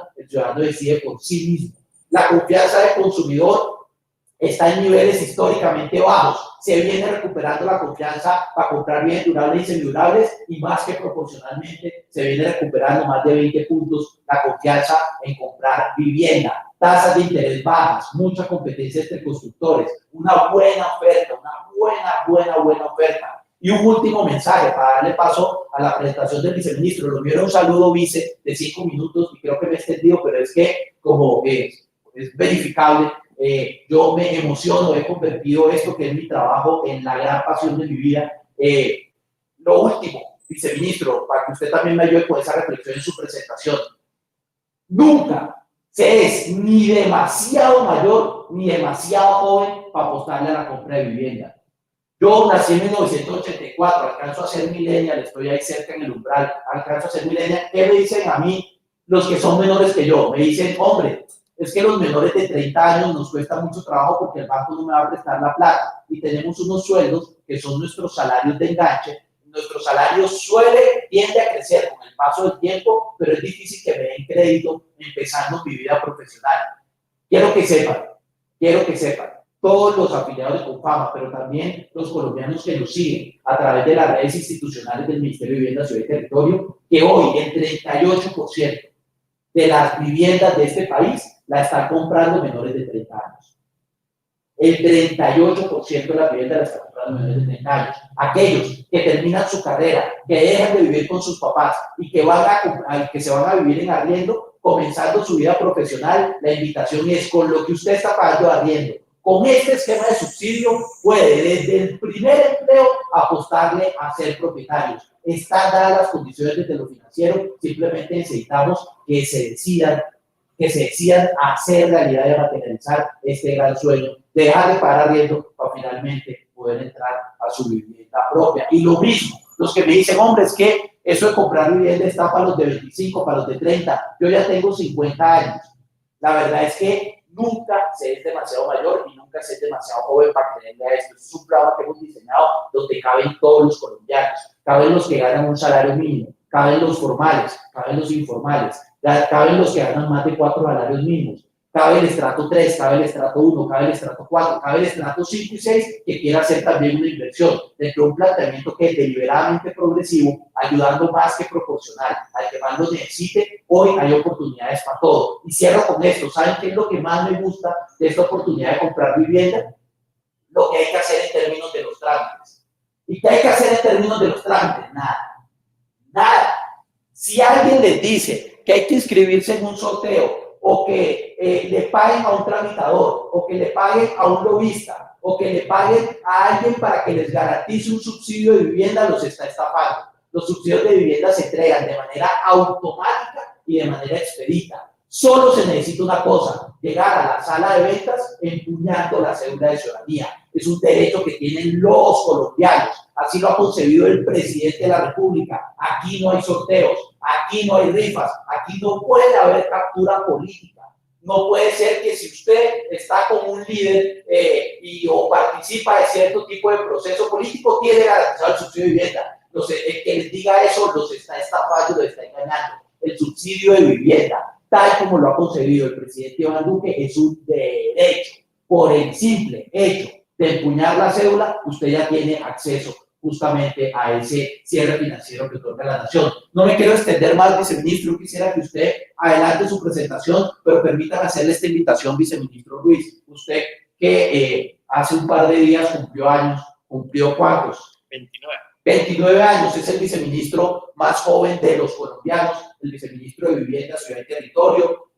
decide por sí mismo. La confianza del consumidor está en niveles históricamente bajos. Se viene recuperando la confianza para comprar bienes durables y semidurables y más que proporcionalmente se viene recuperando más de 20 puntos la confianza en comprar vivienda. Tasas de interés bajas, mucha competencia entre constructores, una buena oferta, una buena oferta. Y un último mensaje para darle paso a la presentación del viceministro. Lo mío era un saludo, vice, de 5 minutos y creo que me he extendido, pero es que como es verificable, yo me emociono, he convertido esto que es mi trabajo en la gran pasión de mi vida. Lo último, viceministro, para que usted también me ayude con esa reflexión en su presentación. Nunca se es ni demasiado mayor ni demasiado joven para apostarle a la compra de vivienda. Yo nací en 1984, alcanzo a ser millennial, estoy ahí cerca en el umbral, alcanzo a ser millennial. ¿Qué me dicen a mí los que son menores que yo? Me dicen, hombre, es que los menores de 30 años nos cuesta mucho trabajo porque el banco no me va a prestar la plata y tenemos unos sueldos que son nuestros salarios de enganche. Nuestro salario tiende a crecer con el paso del tiempo, pero es difícil que me den crédito empezando mi vida profesional. Quiero que sepan, todos los afiliados de Confama, pero también los colombianos que nos siguen a través de las redes institucionales del Ministerio de Vivienda, Ciudad y Territorio, que hoy el 38% de las viviendas de este país la están comprando menores de 30 años. El 38% de las viviendas la están comprando menores de 30 años. Aquellos que terminan su carrera, que dejan de vivir con sus papás y que se van a vivir en arriendo, comenzando su vida profesional, la invitación es con lo que usted está pagando de arriendo. Con este esquema de subsidio puede desde el primer empleo apostarle a ser propietarios. Están dadas las condiciones desde lo financiero, simplemente necesitamos que se decidan a hacer realidad y a materializar este gran sueño, dejar de pagar arriendo para finalmente poder entrar a su vivienda propia. Y lo mismo, los que me dicen, hombre, es que eso de comprar vivienda está para los de 25, para los de 30, yo ya tengo 50 años. La verdad es que nunca se es demasiado mayor y nunca se es demasiado joven para creerle a esto. Es un programa que hemos diseñado donde caben todos los colombianos, caben los que ganan un salario mínimo, caben los formales, caben los informales, caben los que ganan más de 4 salarios mínimos, cabe el estrato 3, cabe el estrato 1, cabe el estrato 4, cabe el estrato 5 y 6 que quiera hacer también una inversión dentro de un planteamiento que es deliberadamente progresivo, ayudando más que proporcional al que más lo necesite. Hoy hay oportunidades para todo. Y cierro con esto. ¿Saben qué es lo que más me gusta de esta oportunidad de comprar vivienda? Lo que hay que hacer en términos de los trámites. ¿Y qué hay que hacer en términos de los trámites? Nada. Si alguien les dice que hay que inscribirse en un sorteo, o que le paguen a un tramitador, o que le paguen a un lobista, o que le paguen a alguien para que les garantice un subsidio de vivienda, los está estafando. Los subsidios de vivienda se entregan de manera automática y de manera expedita. Solo se necesita una cosa, llegar a la sala de ventas empuñando la cédula de ciudadanía. Es un derecho que tienen los colombianos. Así lo ha concebido el presidente de la República. Aquí no hay sorteos, aquí no hay rifas, aquí no puede haber captura política. No puede ser que si usted está con un líder o participa de cierto tipo de proceso político, tiene garantizado el subsidio de vivienda. El que les diga eso los está estafando, los está engañando. El subsidio de vivienda, tal como lo ha concebido el presidente Iván Duque, es un derecho. Por el simple hecho de empuñar la cédula, usted ya tiene acceso justamente a ese cierre financiero que otorga la nación. No me quiero extender más, viceministro, quisiera que usted adelante su presentación, pero permítame hacerle esta invitación, viceministro Ruiz. Usted que hace un par de días cumplió años, ¿cumplió cuántos? 29 años, es el viceministro más joven de los colombianos, el viceministro de Vivienda, Ciudad y Territorio,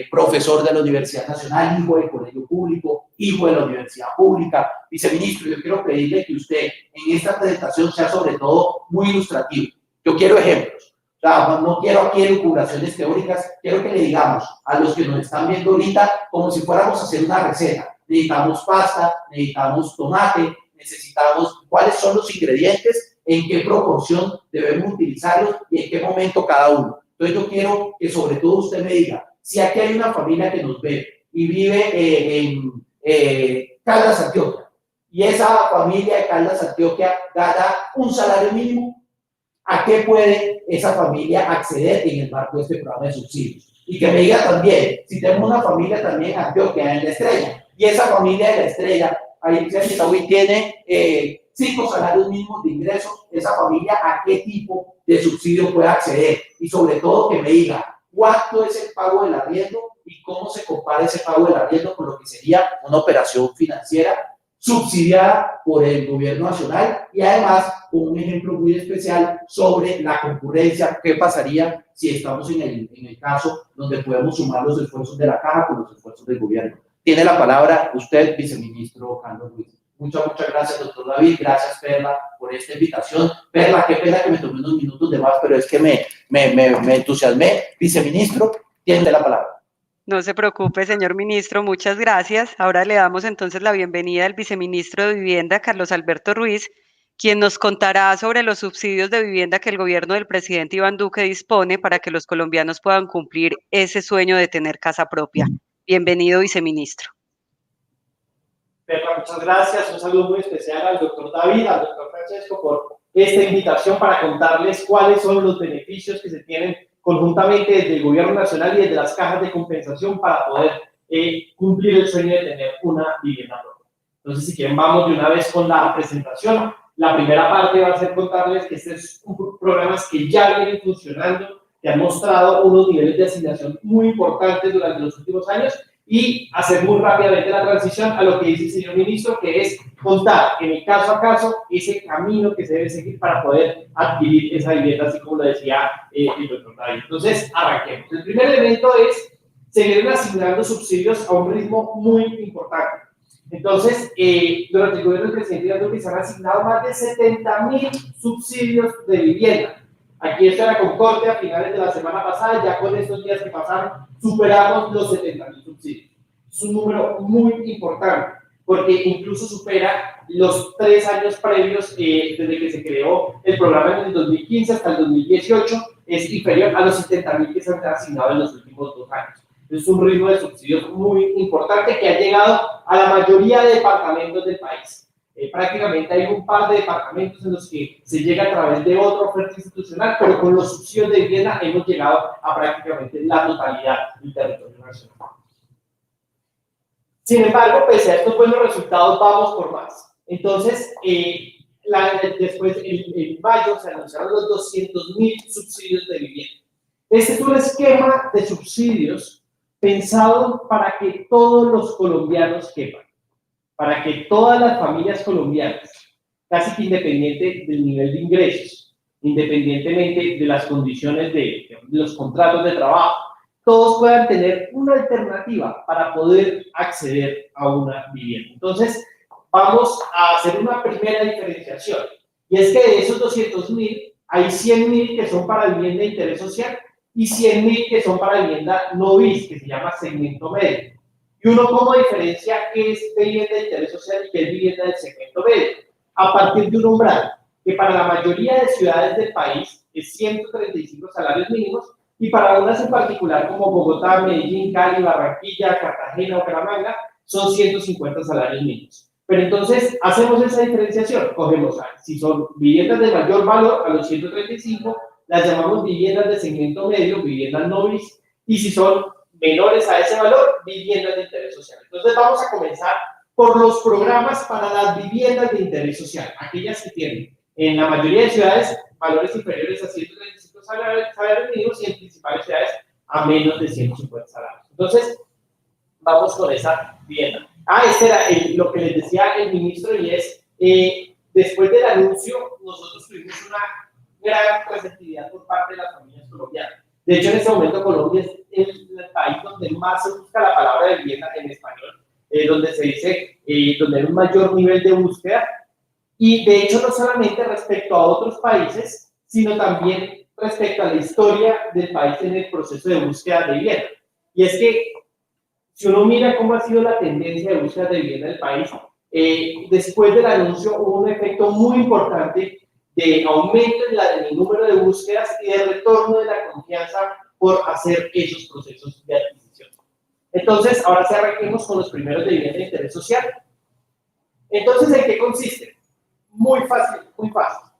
profesor de la Universidad Nacional, hijo del colegio público, hijo de la universidad pública. Viceministro, yo quiero pedirle que usted en esta presentación sea sobre todo muy ilustrativo. Yo quiero ejemplos, o sea, no quiero aquí elucubraciones teóricas, quiero que le digamos a los que nos están viendo ahorita como si fuéramos a hacer una receta. Necesitamos pasta, necesitamos tomate, necesitamos cuáles son los ingredientes, en qué proporción debemos utilizarlos y en qué momento cada uno. Entonces yo quiero que sobre todo usted me diga, si aquí hay una familia que nos ve y vive en Caldas, Antioquia, y esa familia de Caldas, Antioquia gana un salario mínimo, ¿a qué puede esa familia acceder en el marco de este programa de subsidios? Y que me diga también, si tenemos una familia también en Antioquia, en La Estrella, Y esa familia de la estrella, ahí tiene 5 salarios mínimos de ingresos, esa familia a qué tipo de subsidio puede acceder. Y sobre todo que me diga cuánto es el pago del arriendo y cómo se compara ese pago del arriendo con lo que sería una operación financiera subsidiada por el gobierno nacional, y además con un ejemplo muy especial sobre la concurrencia, qué pasaría si estamos en el caso donde podemos sumar los esfuerzos de la caja con los esfuerzos del gobierno. Tiene la palabra usted, viceministro Carlos Ruiz. Muchas gracias, doctor David. Gracias, Perla, por esta invitación. Perla, qué pena que me tomé unos minutos de más, pero es que me entusiasmé. Viceministro, tiene la palabra. No se preocupe, señor ministro, muchas gracias. Ahora le damos entonces la bienvenida al viceministro de Vivienda, Carlos Alberto Ruiz, quien nos contará sobre los subsidios de vivienda que el gobierno del presidente Iván Duque dispone para que los colombianos puedan cumplir ese sueño de tener casa propia. Bienvenido, viceministro. Perla, muchas gracias. Un saludo muy especial al doctor David, al doctor Francesco, por esta invitación para contarles cuáles son los beneficios que se tienen conjuntamente desde el gobierno nacional y desde las cajas de compensación para poder cumplir el sueño de tener una vivienda propia. Entonces, si quieren, vamos de una vez con la presentación. La primera parte va a ser contarles que estos programas que ya vienen funcionando, que han mostrado unos niveles de asignación muy importantes durante los últimos años, y hacer muy rápidamente la transición a lo que dice el señor ministro, que es contar en el caso a caso ese camino que se debe seguir para poder adquirir esa vivienda, así como lo decía el doctor David. Entonces, arranquemos. El primer elemento es seguir asignando subsidios a un ritmo muy importante. Entonces, durante el gobierno del presidente Iván Duque se han asignado más de 70.000 subsidios de vivienda. Aquí está la Concordia a finales de la semana pasada, ya con estos días que pasaron, superamos los 70.000 subsidios. Es un número muy importante, porque incluso supera los 3 años previos desde que se creó el programa en el 2015 hasta el 2018, es inferior a los 70.000 que se han asignado en los últimos 2 años. Es un ritmo de subsidios muy importante que ha llegado a la mayoría de departamentos del país. Prácticamente hay un par de departamentos en los que se llega a través de otra oferta institucional, pero con los subsidios de vivienda hemos llegado a prácticamente la totalidad del territorio nacional. Sin embargo, pese a estos buenos resultados, vamos por más. Entonces, después, en mayo, se anunciaron los 200.000 subsidios de vivienda. Este es un esquema de subsidios pensado para que todos los colombianos quepan, para que todas las familias colombianas, casi que independiente del nivel de ingresos, independientemente de las condiciones de los contratos de trabajo, todos puedan tener una alternativa para poder acceder a una vivienda. Entonces, vamos a hacer una primera diferenciación, y es que de esos 200.000, hay 100.000 que son para vivienda de interés social y 100.000 que son para vivienda no BIS, que se llama segmento medio. Y uno, ¿cómo diferencia qué es vivienda de interés social y qué es vivienda del segmento medio? A partir de un umbral, que para la mayoría de ciudades del país es 135 salarios mínimos, y para unas en particular como Bogotá, Medellín, Cali, Barranquilla, Cartagena o Bucaramanga, son 150 salarios mínimos. Pero entonces, hacemos esa diferenciación. Cogemos, si son viviendas de mayor valor, a los 135, las llamamos viviendas de segmento medio, viviendas no BIS, y si son menores a ese valor, viviendas de interés social. Entonces vamos a comenzar por los programas para las viviendas de interés social, aquellas que tienen en la mayoría de ciudades valores inferiores a 135 salarios mínimos y en principales ciudades a menos de 150 salarios. Entonces, vamos con esa vivienda. Este era lo que les decía el ministro, y es, después del anuncio, nosotros tuvimos una gran receptividad por parte de las familias colombianas. De hecho, en este momento Colombia es el país donde más se busca la palabra de vivienda en español, donde se dice, donde hay un mayor nivel de búsqueda, y de hecho no solamente respecto a otros países, sino también respecto a la historia del país en el proceso de búsqueda de vivienda. Y es que, si uno mira cómo ha sido la tendencia de búsqueda de vivienda del país, después del anuncio hubo un efecto muy importante de aumento en el número de búsquedas y de retorno de la confianza por hacer esos procesos de adquisición. Entonces, ahora sí arranquemos con los primeros de vivienda de interés social. Entonces, ¿en qué consiste? Muy fácil, muy fácil.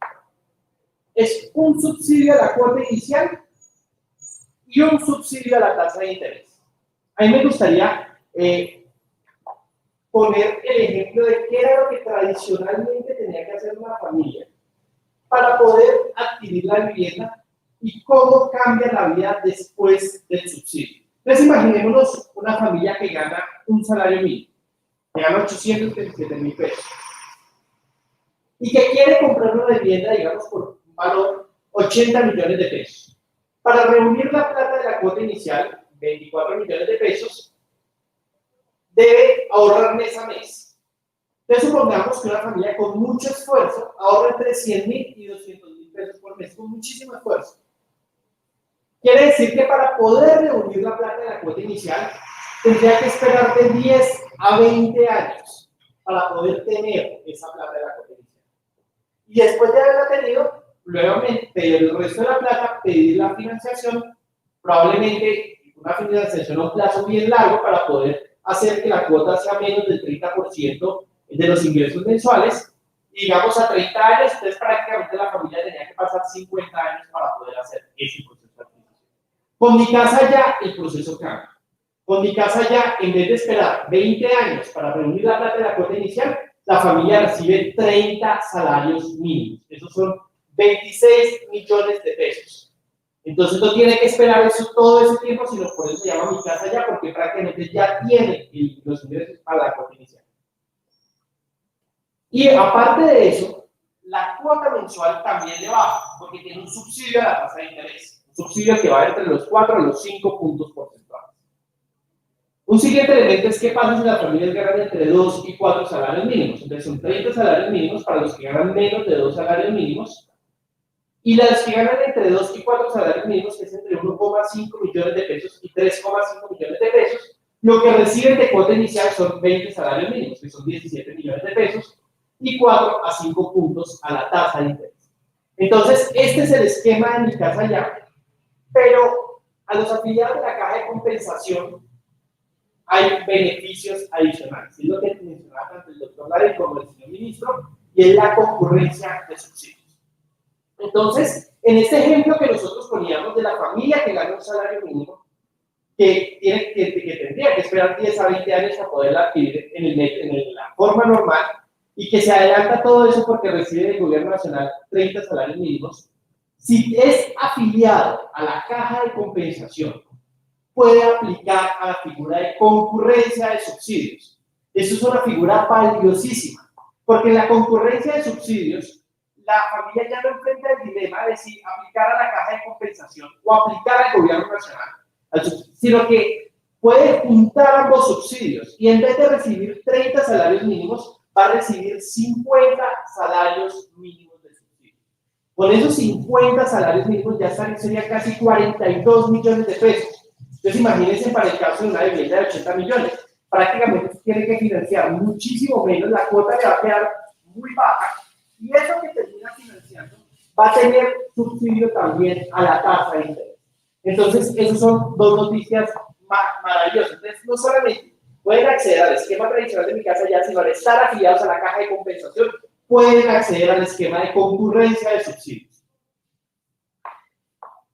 Es un subsidio a la cuota inicial y un subsidio a la tasa de interés. A mí me gustaría poner el ejemplo de qué era lo que tradicionalmente tenía que hacer una familia para poder adquirir la vivienda y cómo cambia la vida después del subsidio. Entonces imaginémonos una familia que gana un salario mínimo, que gana 837.000 pesos, y que quiere comprar una vivienda, digamos, por un valor 80 millones de pesos. Para reunir la plata de la cuota inicial, 24 millones de pesos, debe ahorrar mes a mes. Entonces supongamos que una familia con mucho esfuerzo ahorra entre 100.000 y 200.000 pesos por mes, con muchísimo esfuerzo. Quiere decir que para poder reunir la plata de la cuota inicial, tendría que esperar de 10 a 20 años para poder tener esa plata de la cuota inicial. Y después de haberla tenido, luego pedir el resto de la plata, pedir la financiación, probablemente una financiación a un plazo bien largo para poder hacer que la cuota sea menos del 30% de los ingresos mensuales, y digamos a 30 años, entonces prácticamente la familia tenía que pasar 50 años para poder hacer ese proceso de adquisición. Con Mi Casa Ya, el proceso cambia. Con Mi Casa Ya, en vez de esperar 20 años para reunir la plata de la cuota inicial, la familia recibe 30 salarios mínimos. Esos son 26 millones de pesos. Entonces no tiene que esperar eso todo ese tiempo, sino por eso se llama Mi Casa Ya, porque prácticamente ya tiene los ingresos para la cuota inicial. Y aparte de eso, la cuota mensual también le baja, porque tiene un subsidio a la tasa de interés. Un subsidio que va entre los 4 y los 5 puntos porcentuales. Un siguiente elemento es qué pasa si las familias ganan entre 2 y 4 salarios mínimos. Entonces son 30 salarios mínimos para los que ganan menos de 2 salarios mínimos, y las que ganan entre 2 y 4 salarios mínimos, que es entre 1,5 millones de pesos y 3,5 millones de pesos, lo que reciben de cuota inicial son 20 salarios mínimos, que son 17 millones de pesos, y 4 a 5 puntos a la tasa de interés. Entonces, este es el esquema de Mi Casa Ya, pero a los afiliados de la caja de compensación hay beneficios adicionales. Es lo que mencionaba tanto el doctor Lara como el señor ministro, y es la concurrencia de subsidios. Entonces, en este ejemplo que nosotros poníamos de la familia que gana un salario mínimo, que tendría que esperar 10 a 20 años para poderla adquirir en la forma normal, y que se adelanta todo eso porque recibe del gobierno nacional 30 salarios mínimos, si es afiliado a la caja de compensación, puede aplicar a la figura de concurrencia de subsidios. Eso es una figura valiosísima, porque en la concurrencia de subsidios, la familia ya no enfrenta el dilema de si aplicar a la caja de compensación o aplicar al gobierno nacional, sino que puede juntar ambos subsidios, y en vez de recibir 30 salarios mínimos, va a recibir 50 salarios mínimos de subsidio. Con esos 50 salarios mínimos ya sería casi 42 millones de pesos. Entonces imagínense para el caso de una vivienda de 80 millones. Prácticamente tiene que financiar muchísimo menos, la cuota le va a quedar muy baja, y eso que termina financiando va a tener subsidio también a la tasa de interés. Entonces, esas son dos noticias maravillosas. Entonces, no solamente pueden acceder al esquema tradicional de Mi Casa Ya, sino al estar afiliados a la caja de compensación, pueden acceder al esquema de concurrencia de subsidios.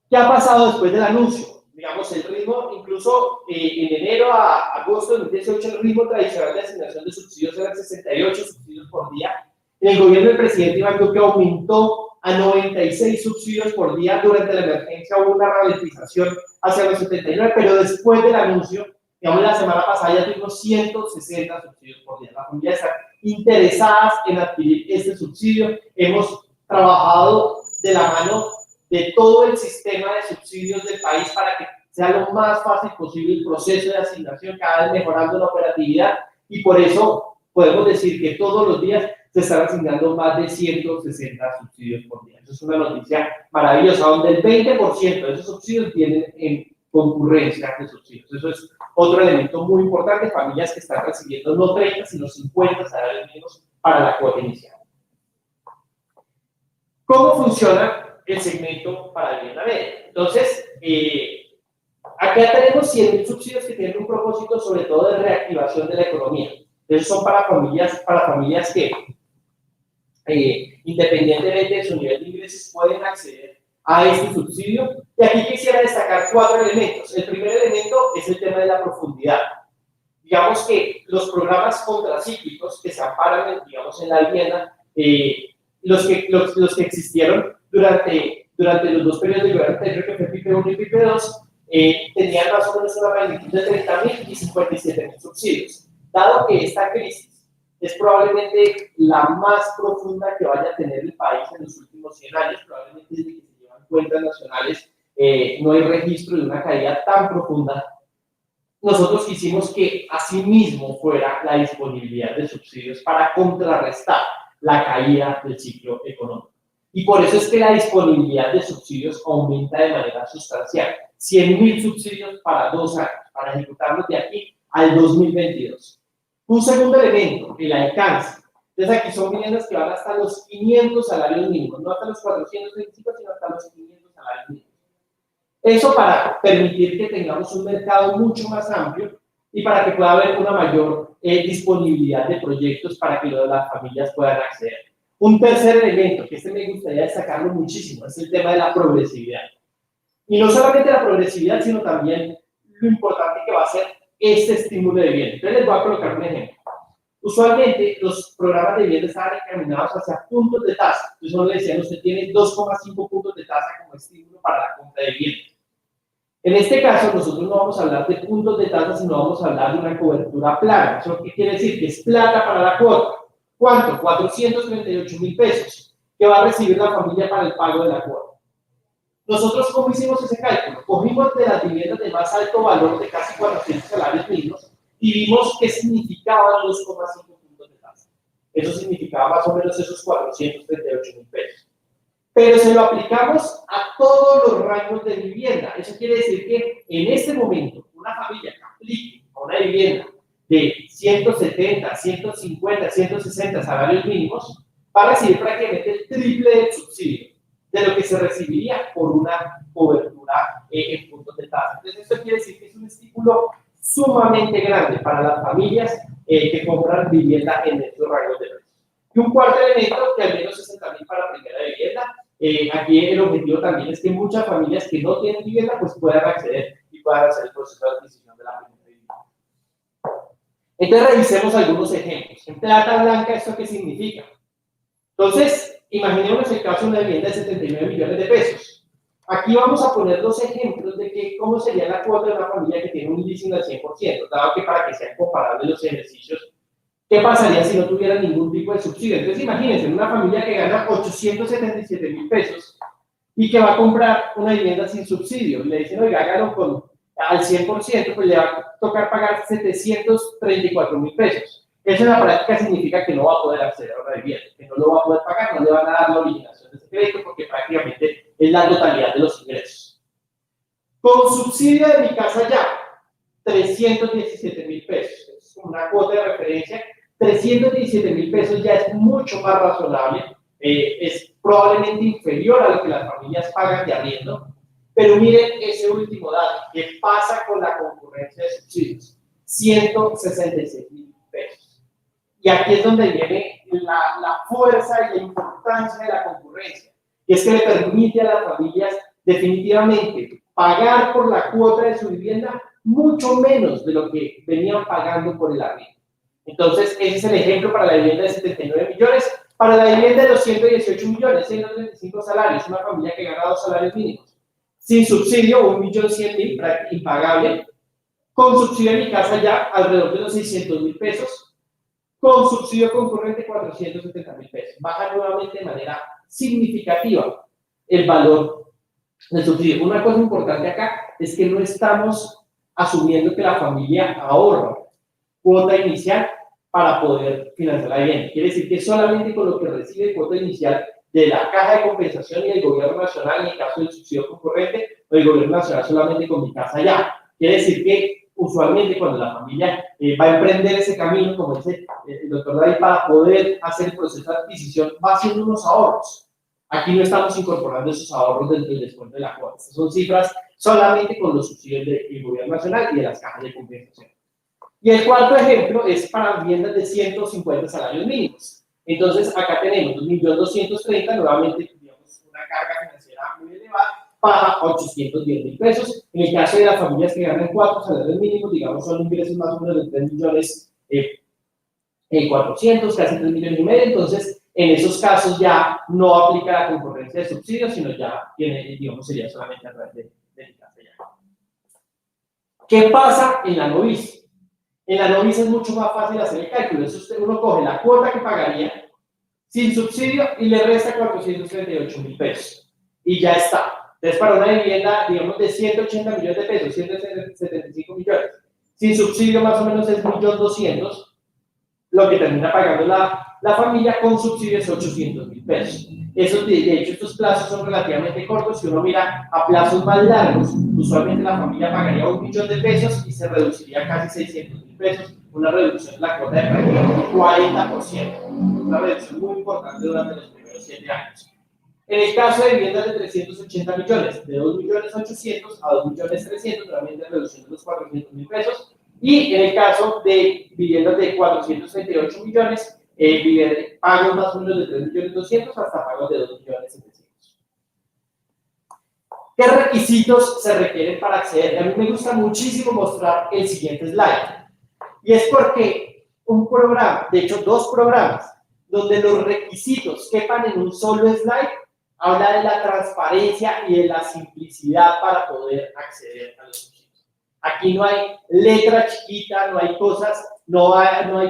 ¿Qué ha pasado después del anuncio? Digamos, el ritmo, incluso en enero a agosto de 2018, el ritmo tradicional de asignación de subsidios era 68 subsidios por día. En el gobierno del presidente Iván Duque aumentó a 96 subsidios por día. Durante la emergencia hubo una ralentización hacia los 79, pero después del anuncio, digamos, la semana pasada ya tuvimos 160 subsidios por día. Las familias están interesadas en adquirir este subsidio. Hemos trabajado de la mano de todo el sistema de subsidios del país para que sea lo más fácil posible el proceso de asignación, cada vez mejorando la operatividad, y por eso podemos decir que todos los días se están asignando más de 160 subsidios por día. Eso es una noticia maravillosa, donde el 20% de esos subsidios vienen en concurrencia de subsidios. Eso es otro elemento muy importante, familias que están recibiendo no 30, sino 50 salarios mínimos para la cuota inicial. ¿Cómo funciona el segmento para vivienda media? Entonces, acá tenemos 100.000 subsidios que tienen un propósito sobre todo de reactivación de la economía. Esos son para familias que, independientemente de su nivel de ingresos, pueden acceder a este subsidio. Y aquí quisiera destacar 4 elementos. El primer elemento es el tema de la profundidad. digamos que los programas contracíclicos que se amparan, digamos, en la vivienda, los que existieron durante los dos periodos de gobierno anterior, que fue PIPE 1 y PIPE 2, tenían más o menos una magnitud de 30.000 y 57.000 subsidios. Dado que esta crisis es probablemente la más profunda que vaya a tener el país en los últimos 100 años, probablemente desde que se llevan cuentas nacionales, no hay registro de una caída tan profunda. Nosotros quisimos que asimismo fuera la disponibilidad de subsidios para contrarrestar la caída del ciclo económico. Y por eso es que la disponibilidad de subsidios aumenta de manera sustancial. 100.000 subsidios para 2 años, para ejecutarlos de aquí al 2022. Un segundo elemento, el alcance. Entonces aquí son viviendas que van hasta los 500 salarios mínimos, no hasta los 425, sino hasta los 500 salarios mínimos. Eso para permitir que tengamos un mercado mucho más amplio y para que pueda haber una mayor disponibilidad de proyectos para que las familias puedan acceder. Un tercer elemento, que me gustaría destacarlo muchísimo, es el tema de la progresividad. Y no solamente la progresividad, sino también lo importante que va a ser este estímulo de vivienda. Entonces les voy a colocar un ejemplo. Usualmente los programas de vivienda estaban encaminados hacia puntos de tasa. Entonces no le decían, usted tiene 2,5 puntos de tasa como estímulo para la compra de vivienda. En este caso, nosotros no vamos a hablar de puntos de tasa, sino vamos a hablar de una cobertura plana. ¿Eso qué quiere decir? Que es plata para la cuota. ¿Cuánto? 438.000 pesos que va a recibir la familia para el pago de la cuota. Nosotros, ¿cómo hicimos ese cálculo? Cogimos de las viviendas de más alto valor, de casi 400 salarios mínimos, y vimos qué significaban los 2,5 puntos de tasa. Eso significaba más o menos esos 438.000 pesos. Pero se lo aplicamos a todos los rangos de vivienda. Eso quiere decir que en este momento, una familia que aplique a una vivienda de 170, 150, 160 salarios mínimos, va a recibir prácticamente el triple del subsidio de lo que se recibiría por una cobertura en puntos de tasa. Entonces, esto quiere decir que es un estímulo sumamente grande para las familias que compran vivienda en estos rangos de precios. Y un cuarto elemento, que al menos es también para primera vivienda, aquí el objetivo también es que muchas familias que no tienen vivienda pues puedan acceder y puedan hacer el proceso de adquisición de la primera vivienda. Entonces revisemos algunos ejemplos. En plata blanca, ¿esto qué significa? Entonces, imaginemos el caso de una vivienda de 79 millones de pesos. Aquí vamos a poner dos ejemplos de cómo sería la cuota de una familia que tiene un leasing al 100%, dado que para que sean comparables los ejercicios, ¿qué pasaría si no tuviera ningún tipo de subsidio? Entonces, imagínense, una familia que gana 877.000 pesos y que va a comprar una vivienda sin subsidio. Le dicen, oiga, hágalo al 100%, pues le va a tocar pagar 734.000 pesos. Eso en la práctica significa que no va a poder acceder a una vivienda, que no lo va a poder pagar, no le van a dar la originación de ese crédito porque prácticamente es la totalidad de los ingresos. Con subsidio de Mi Casa Ya, 317.000 pesos. Es una cuota de referencia. 317.000 pesos ya es mucho más razonable, es probablemente inferior a lo que las familias pagan de arriendo, pero miren ese último dato, ¿qué pasa con la concurrencia de subsidios? 166.000 pesos. Y aquí es donde viene la fuerza y la importancia de la concurrencia, que es que le permite a las familias definitivamente pagar por la cuota de su vivienda mucho menos de lo que venían pagando por el arriendo. Entonces, ese es el ejemplo para la vivienda de 79 millones. Para la vivienda de los 118 millones, 135 salarios, una familia que gana 2 salarios mínimos. Sin subsidio, 1.100.000, impagable. Con subsidio de Mi Casa Ya, alrededor de los 600.000 pesos. Con subsidio concurrente, 470.000 pesos. Baja nuevamente de manera significativa el valor del subsidio. Una cosa importante acá es que no estamos asumiendo que la familia ahorra cuota inicial para poder financiar la vivienda. Quiere decir que solamente con lo que recibe cuota inicial de la Caja de Compensación y del Gobierno Nacional, en el caso del subsidio concurrente, o el Gobierno Nacional solamente con Mi Casa Ya. Quiere decir que usualmente cuando la familia va a emprender ese camino, como dice el doctor David, para poder hacer el proceso de adquisición, va haciendo unos ahorros. Aquí no estamos incorporando esos ahorros del descuento de la cuota. Estas son cifras solamente con los subsidios del Gobierno Nacional y de las cajas de compensación. Y el cuarto ejemplo es para viviendas de 150 salarios mínimos. Entonces, acá tenemos 2.230.000, nuevamente, digamos, una carga financiera muy elevada, paga 810.000 pesos. En el caso de las familias que ganan 4 salarios mínimos, digamos, son ingresos más o menos de 3 millones 400, casi 3 millones y medio, entonces en esos casos ya no aplica la concurrencia de subsidios, sino ya tiene, digamos, sería solamente a través de mi casa ya. ¿Qué pasa en la novicia? En la novicia es mucho más fácil hacer el cálculo. Eso uno coge la cuota que pagaría sin subsidio y le resta 438.000 pesos. Y ya está. Entonces, para una vivienda, digamos, de 180 millones de pesos, 175 millones, sin subsidio más o menos es 1.200.000, lo que termina pagando la familia, con subsidio es 800.000 pesos. Eso, de hecho, estos plazos son relativamente cortos. Si uno mira a plazos más largos, usualmente la familia pagaría 1 millón de pesos y se reduciría casi 600.000 pesos, una reducción de la cuota de prácticamente 40%, una reducción muy importante durante los primeros 7 años. En el caso de viviendas de 380 millones, de 2.800.000 a 2.300.000, nuevamente reduciendo los 400.000 pesos. Y en el caso de viviendas de 438 millones, pagos más o menos de 3.200.000 hasta pagos de 2.700.000. ¿Qué requisitos se requieren para acceder? A mí me gusta muchísimo mostrar el siguiente slide. Y es porque un programa, de hecho 2 programas, donde los requisitos quepan en un solo slide, habla de la transparencia y de la simplicidad para poder acceder a los subsidios. Aquí no hay letra chiquita, no hay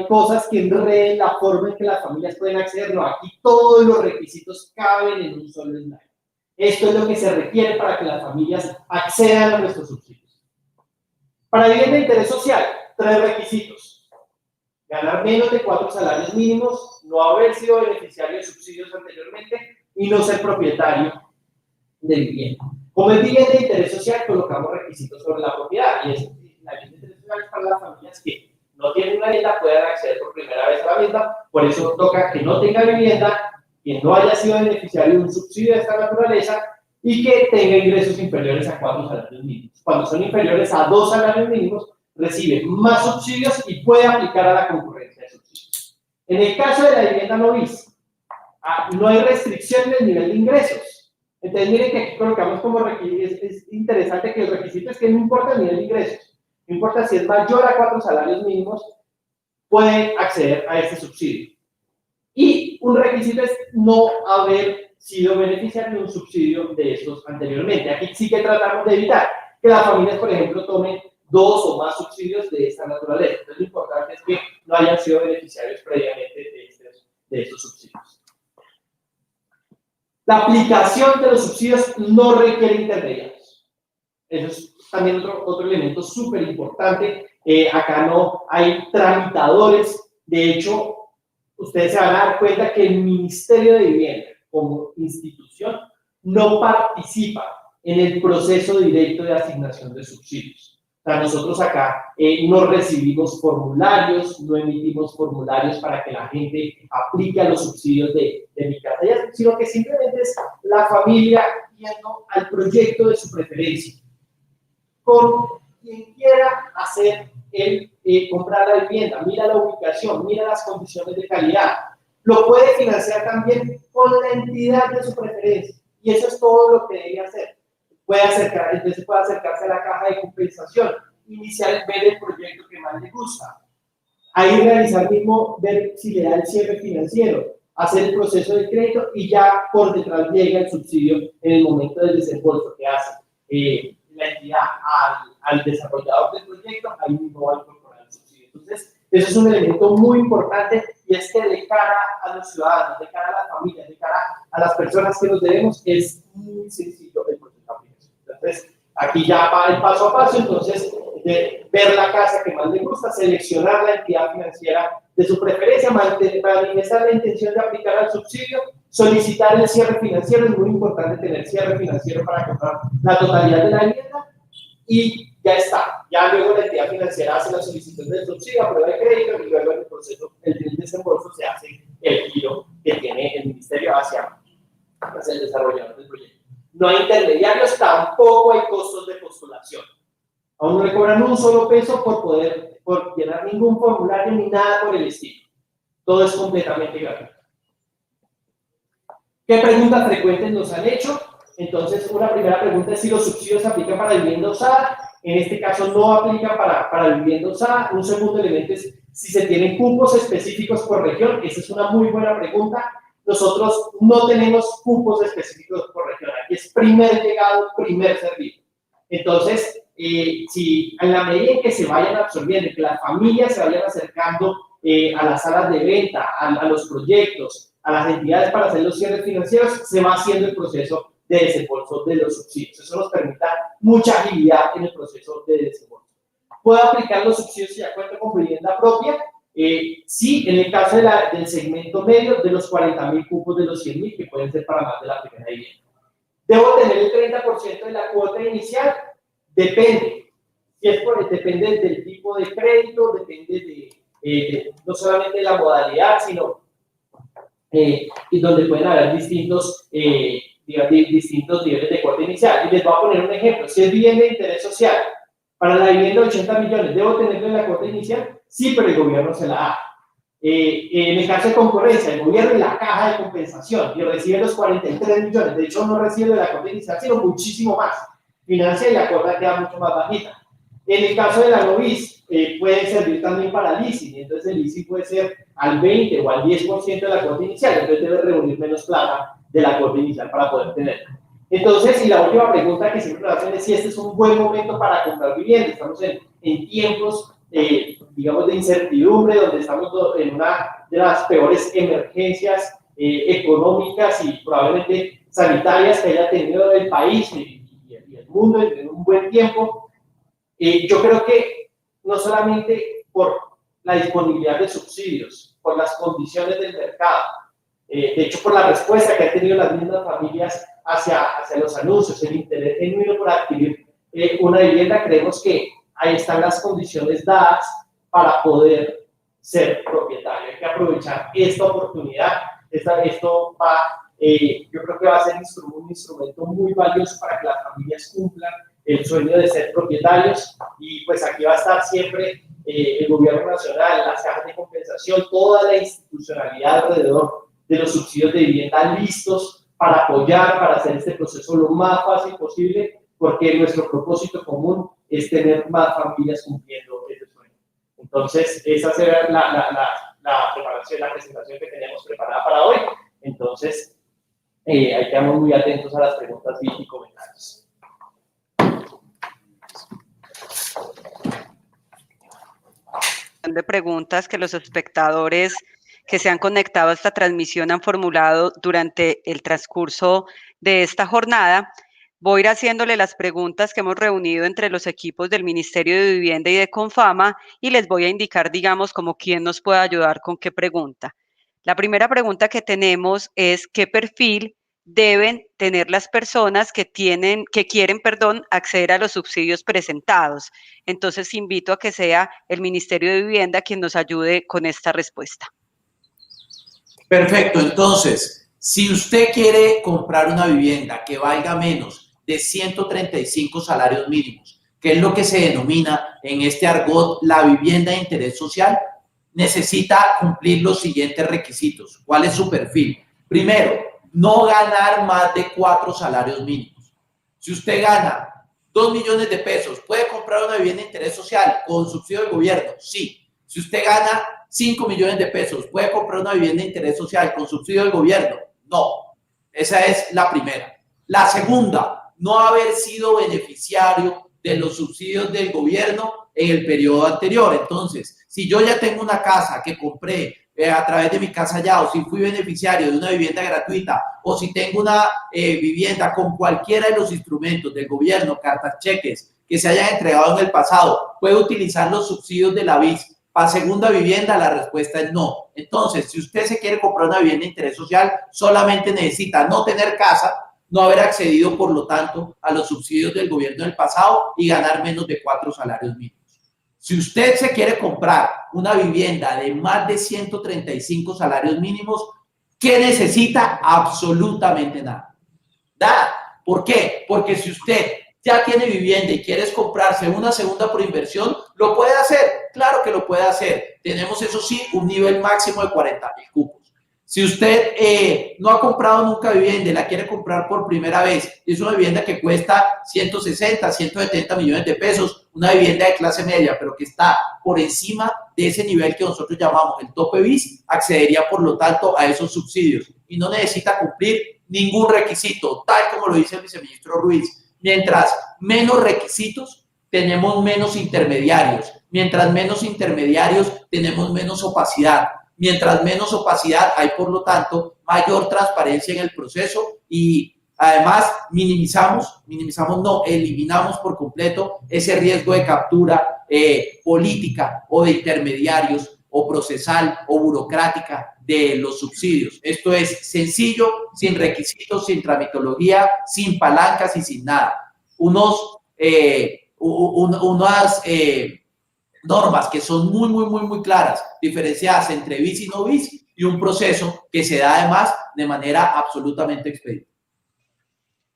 cosas que enreden la forma en que las familias pueden acceder, no, aquí todos los requisitos caben en un solo slide. Esto es lo que se requiere para que las familias accedan a nuestros subsidios. Para vivienda de interés social, 3 requisitos. Ganar menos de 4 salarios mínimos, no haber sido beneficiario de subsidios anteriormente y no ser propietario de vivienda. Como es vivienda de interés social, colocamos requisitos sobre la propiedad, y es la vivienda de interés social es para las familias que no tienen una vivienda, puedan acceder por primera vez a la misma. Por eso toca que no tenga vivienda, que no haya sido beneficiario de un subsidio de esta naturaleza y que tenga ingresos inferiores a 4 salarios mínimos. Cuando son inferiores a 2 salarios mínimos, recibe más subsidios y puede aplicar a la concurrencia de subsidios. En el caso de la vivienda no bis, no hay restricción del nivel de ingresos. Entonces, miren que aquí colocamos como requisito, es interesante que el requisito es que no importa el nivel de ingresos, no importa si es mayor a 4 salarios mínimos, puede acceder a este subsidio. Y un requisito es no haber sido beneficiario de un subsidio de estos anteriormente. Aquí sí que tratamos de evitar que las familias, por ejemplo, tomen 2 o más subsidios de esta naturaleza. Entonces, lo importante es que no hayan sido beneficiarios previamente de estos subsidios. La aplicación de los subsidios no requiere intermediarios. Eso es también otro elemento súper importante. Acá no hay tramitadores. De hecho, ustedes se van a dar cuenta que el Ministerio de Vivienda, como institución, no participa en el proceso directo de asignación de subsidios. O sea, nosotros acá no recibimos formularios, no emitimos formularios para que la gente aplique a los subsidios de mi casa, sino que simplemente es la familia yendo al proyecto de su preferencia. Con quien quiera hacer comprar la vivienda, mira la ubicación, mira las condiciones de calidad. Lo puede financiar también con la entidad de su preferencia. Y eso es todo lo que debe hacer. Entonces puede acercarse a la caja de compensación, iniciar, ver el proyecto que más le gusta. Ahí realizar mismo, ver si le da el cierre financiero, hacer el proceso de crédito y ya por detrás llega el subsidio en el momento del desembolso que hace la entidad al desarrollador del proyecto, ahí mismo va a incorporar el subsidio. Entonces, eso es un elemento muy importante y es que de cara a los ciudadanos, de cara a las familias, de cara a las personas que nos debemos, es muy sencillo el proceso de aplicación. Entonces, aquí ya va el paso a paso, entonces, de ver la casa que más le gusta, seleccionar la entidad financiera de su preferencia, manifestar la intención de aplicar al subsidio, solicitar el cierre financiero, es muy importante tener cierre financiero para comprar la totalidad de la vivienda y ya está. Ya luego la entidad financiera hace la solicitud del subsidio, aprueba el crédito y luego en el proceso, el desembolso, se hace el giro que tiene el ministerio hacia el desarrollador del proyecto. No hay intermediarios, tampoco hay costos de postulación. Aún no le cobran un solo peso por llenar ningún formulario ni nada por el estilo. Todo es completamente gratuito. ¿Qué preguntas frecuentes nos han hecho? Entonces, una primera pregunta es si los subsidios se aplican para vivienda usada. En este caso no aplican para vivienda usada. Un segundo elemento es si se tienen cupos específicos por región. Esa es una muy buena pregunta. Nosotros no tenemos cupos específicos por región. Aquí es primer llegado, primer servido. Entonces, si en la medida en que se vayan absorbiendo, que las familias se vayan acercando a las salas de venta, a los proyectos, a las entidades para hacer los cierres financieros, se va haciendo el proceso de desembolso de los subsidios. Eso nos permite mucha agilidad en el proceso de desembolso. ¿Puedo aplicar los subsidios si ya cuento con vivienda propia? Sí, en el caso del segmento medio, de los 40.000 cupos de los 100.000, que pueden ser para más de la primera vivienda. ¿Debo tener el 30% de la cuota inicial? Depende. Depende del tipo de crédito, depende no solamente de la modalidad, sino y donde pueden haber distintos niveles de cuota inicial. Y les voy a poner un ejemplo. Si es vivienda de interés social, para la vivienda de 80 millones, ¿debo tenerlo en la cuota inicial? Sí, pero el gobierno se la da. En el caso de concurrencia, el gobierno y la caja de compensación, y recibe los 43 millones. De hecho, no recibe de la cuota inicial, sino muchísimo más. Financia y la cuota queda mucho más bajita. En el caso de la NOVIS, puede servir también para leasing. Entonces, el leasing puede ser al 20 o al 10% de la cuota inicial. Entonces, debe reunir menos plata de la cuota inicial para poder tenerla. Entonces, y la última pregunta que siempre me hacen es si este es un buen momento para comprar vivienda. Estamos en tiempos, digamos, de incertidumbre, donde estamos en una de las peores emergencias económicas y probablemente sanitarias que haya tenido el país y el mundo en un buen tiempo. Yo creo que no solamente por la disponibilidad de subsidios, por las condiciones del mercado, de hecho por la respuesta que han tenido las mismas familias hacia los anuncios, el interés genuino por adquirir una vivienda, creemos que ahí están las condiciones dadas para poder ser propietario. Hay que aprovechar esta oportunidad. Esto va, yo creo que va a ser un instrumento muy valioso para que las familias cumplan el sueño de ser propietarios, y pues aquí va a estar siempre el gobierno nacional, las cajas de compensación, toda la institucionalidad alrededor de los subsidios de vivienda listos para apoyar, para hacer este proceso lo más fácil posible, porque nuestro propósito común es tener más familias cumpliendo ese sueño. Entonces, esa será la presentación que teníamos preparada para hoy. Entonces, ahí quedamos muy atentos a las preguntas y comentarios. De preguntas que los espectadores que se han conectado a esta transmisión han formulado durante el transcurso de esta jornada. Voy a ir haciéndole las preguntas que hemos reunido entre los equipos del Ministerio de Vivienda y de Confama y les voy a indicar, digamos, como quién nos puede ayudar con qué pregunta. La primera pregunta que tenemos es ¿qué perfil deben tener las personas que quieren, acceder a los subsidios presentados? Entonces, invito a que sea el Ministerio de Vivienda quien nos ayude con esta respuesta. Perfecto. Entonces, si usted quiere comprar una vivienda que valga menos de 135 salarios mínimos, que es lo que se denomina en este argot la vivienda de interés social, necesita cumplir los siguientes requisitos. ¿Cuál es su perfil? Primero, no ganar más de 4 salarios mínimos. Si usted gana 2 millones de pesos, ¿puede comprar una vivienda de interés social con subsidio del gobierno? Sí. Si usted gana 5 millones de pesos, ¿puede comprar una vivienda de interés social con subsidio del gobierno? No. Esa es la primera. La segunda, no haber sido beneficiario de los subsidios del gobierno en el periodo anterior. Entonces, si yo ya tengo una casa que compré a través de mi casa ya, o si fui beneficiario de una vivienda gratuita, o si tengo una vivienda con cualquiera de los instrumentos del gobierno, cartas, cheques, que se hayan entregado en el pasado, ¿puedo utilizar los subsidios de la BIS para segunda vivienda? La respuesta es no. Entonces, si usted se quiere comprar una vivienda de interés social, solamente necesita no tener casa, no haber accedido, por lo tanto, a los subsidios del gobierno del pasado y ganar menos de 4 salarios mínimos. Si usted se quiere comprar una vivienda de más de 135 salarios mínimos, ¿qué necesita? Absolutamente nada. Nada. ¿Por qué? Porque si usted ya tiene vivienda y quiere comprarse una segunda por inversión, ¿lo puede hacer? Claro que lo puede hacer. Tenemos, eso sí, un nivel máximo de 40.000 cupos. Si usted no ha comprado nunca vivienda y la quiere comprar por primera vez, es una vivienda que cuesta 160, 170 millones de pesos, una vivienda de clase media, pero que está por encima de ese nivel que nosotros llamamos el tope BIS, accedería por lo tanto a esos subsidios y no necesita cumplir ningún requisito, tal como lo dice el viceministro Ruiz. Mientras menos requisitos, tenemos menos intermediarios. Mientras menos intermediarios, tenemos menos opacidad. Mientras menos opacidad hay, por lo tanto, mayor transparencia en el proceso y además eliminamos por completo ese riesgo de captura política o de intermediarios o procesal o burocrática de los subsidios. Esto es sencillo, sin requisitos, sin tramitología, sin palancas y sin nada. Unas normas que son muy claras, diferenciadas entre BIS y no BIS, y un proceso que se da además de manera absolutamente expedita.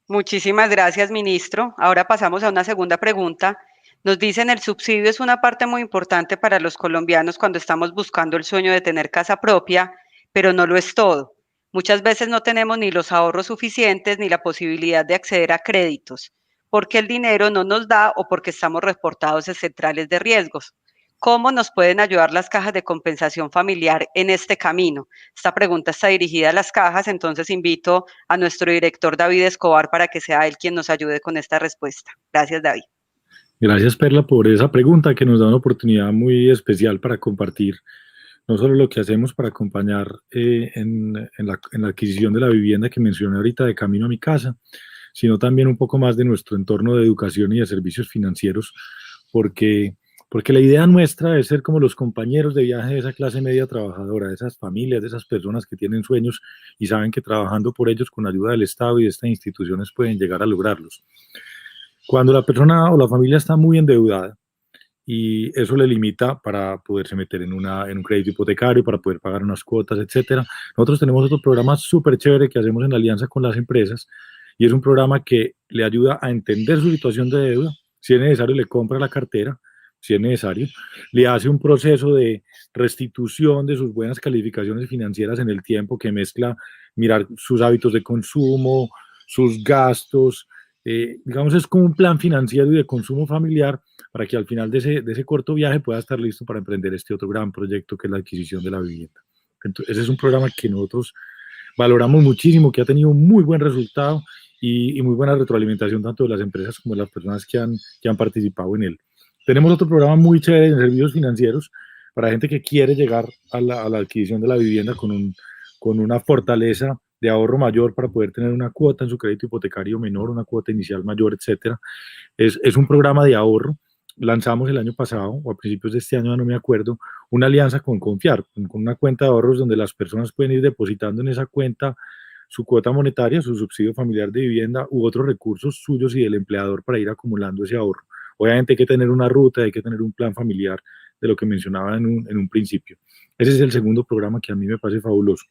Muchísimas gracias, ministro. Ahora pasamos a una segunda pregunta. Nos dicen el subsidio es una parte muy importante para los colombianos cuando estamos buscando el sueño de tener casa propia, pero no lo es todo. Muchas veces no tenemos ni los ahorros suficientes ni la posibilidad de acceder a créditos, porque el dinero no nos da o porque estamos reportados en centrales de riesgos. ¿Cómo nos pueden ayudar las cajas de compensación familiar en este camino? Esta pregunta está dirigida a las cajas, entonces invito a nuestro director David Escobar para que sea él quien nos ayude con esta respuesta. Gracias, David. Gracias, Perla, por esa pregunta que nos da una oportunidad muy especial para compartir no solo lo que hacemos para acompañar en la adquisición de la vivienda que mencioné ahorita de Camino a mi Casa, sino también un poco más de nuestro entorno de educación y de servicios financieros, porque la idea nuestra es ser como los compañeros de viaje de esa clase media trabajadora, de esas familias, de esas personas que tienen sueños y saben que trabajando por ellos con ayuda del Estado y de estas instituciones pueden llegar a lograrlos. Cuando la persona o la familia está muy endeudada y eso le limita para poderse meter en un crédito hipotecario, para poder pagar unas cuotas, etcétera, nosotros tenemos otro programa súper chévere que hacemos en alianza con las empresas y es un programa que le ayuda a entender su situación de deuda. Si es necesario, le compra la cartera, si es necesario, le hace un proceso de restitución de sus buenas calificaciones financieras en el tiempo que mezcla mirar sus hábitos de consumo, sus gastos, digamos, es como un plan financiero y de consumo familiar para que al final de ese corto viaje pueda estar listo para emprender este otro gran proyecto que es la adquisición de la vivienda. Entonces, ese es un programa que nosotros valoramos muchísimo, que ha tenido un muy buen resultado y muy buena retroalimentación tanto de las empresas como de las personas que han participado en él. Tenemos otro programa muy chévere en servicios financieros para gente que quiere llegar a la adquisición de la vivienda con una fortaleza de ahorro mayor para poder tener una cuota en su crédito hipotecario menor, una cuota inicial mayor, etcétera. Es un programa de ahorro. Lanzamos el año pasado, o a principios de este año, no me acuerdo, una alianza con Confiar, con una cuenta de ahorros donde las personas pueden ir depositando en esa cuenta su cuota monetaria, su subsidio familiar de vivienda u otros recursos suyos y del empleador para ir acumulando ese ahorro. Obviamente hay que tener una ruta, hay que tener un plan familiar de lo que mencionaba en un principio. Ese es el segundo programa que a mí me parece fabuloso.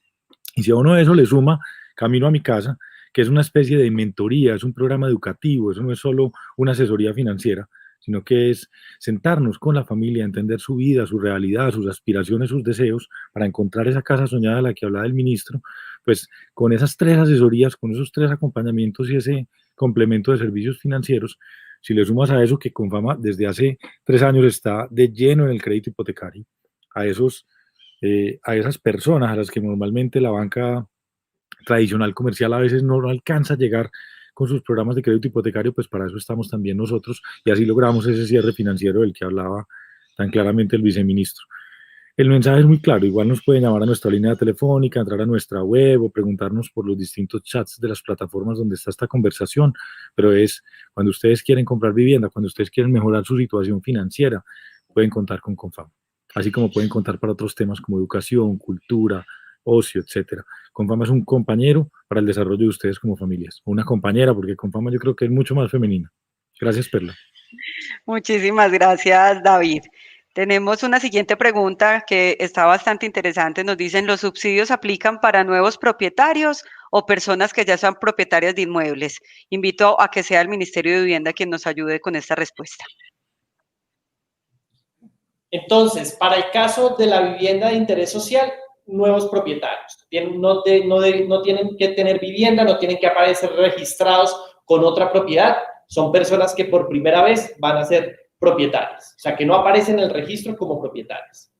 Y si a uno de eso le suma Camino a mi Casa, que es una especie de mentoría, es un programa educativo, eso no es solo una asesoría financiera, sino que es sentarnos con la familia, entender su vida, su realidad, sus aspiraciones, sus deseos, para encontrar esa casa soñada de la que hablaba el ministro, pues con esas 3 asesorías, con esos 3 acompañamientos y ese complemento de servicios financieros, si le sumas a eso que Confama desde hace 3 años está de lleno en el crédito hipotecario, a esas personas a las que normalmente la banca tradicional comercial a veces no alcanza a llegar con sus programas de crédito hipotecario, pues para eso estamos también nosotros y así logramos ese cierre financiero del que hablaba tan claramente el viceministro. El mensaje es muy claro, igual nos pueden llamar a nuestra línea telefónica, entrar a nuestra web o preguntarnos por los distintos chats de las plataformas donde está esta conversación, pero es cuando ustedes quieren comprar vivienda, cuando ustedes quieren mejorar su situación financiera, pueden contar con Confama, así como pueden contar para otros temas como educación, cultura, ocio, etcétera. Confama es un compañero para el desarrollo de ustedes como familias, o una compañera, porque Confama yo creo que es mucho más femenina. Gracias, Perla. Muchísimas gracias, David. Tenemos una siguiente pregunta que está bastante interesante. Nos dicen, ¿los subsidios aplican para nuevos propietarios o personas que ya son propietarias de inmuebles? Invito a que sea el Ministerio de Vivienda quien nos ayude con esta respuesta. Entonces, para el caso de la vivienda de interés social, nuevos propietarios. No tienen que tener vivienda, no tienen que aparecer registrados con otra propiedad. Son personas que por primera vez van a ser propietarias, o sea, que no aparecen en el registro como propietarias.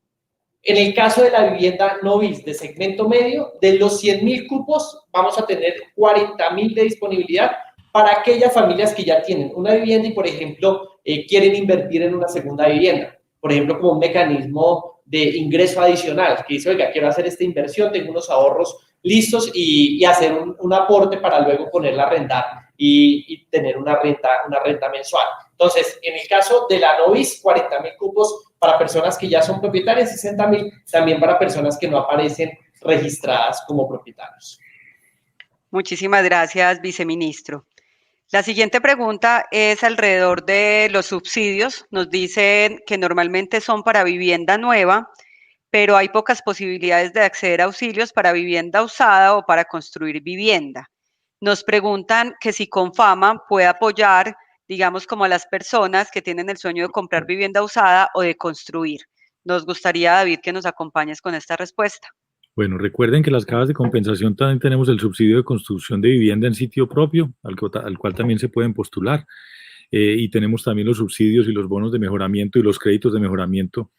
En el caso de la vivienda no bis de segmento medio, de los 100.000 cupos, vamos a tener 40.000 de disponibilidad para aquellas familias que ya tienen una vivienda y, por ejemplo, quieren invertir en una segunda vivienda. Por ejemplo, como un mecanismo de ingreso adicional, que dice, oiga, quiero hacer esta inversión, tengo unos ahorros listos y hacer un aporte para luego ponerla a arrendar y tener una renta mensual. Entonces, en el caso de la Novis, 40.000 cupos para personas que ya son propietarias, 60.000 también para personas que no aparecen registradas como propietarios. Muchísimas gracias, viceministro. La siguiente pregunta es alrededor de los subsidios. Nos dicen que normalmente son para vivienda nueva, pero hay pocas posibilidades de acceder a auxilios para vivienda usada o para construir vivienda. Nos preguntan que si Confama puede apoyar, digamos, como a las personas que tienen el sueño de comprar vivienda usada o de construir. Nos gustaría, David, que nos acompañes con esta respuesta. Bueno, recuerden que las cajas de compensación también tenemos el subsidio de construcción de vivienda en sitio propio, al cual también se pueden postular. Y tenemos también los subsidios y los bonos de mejoramiento y los créditos de mejoramiento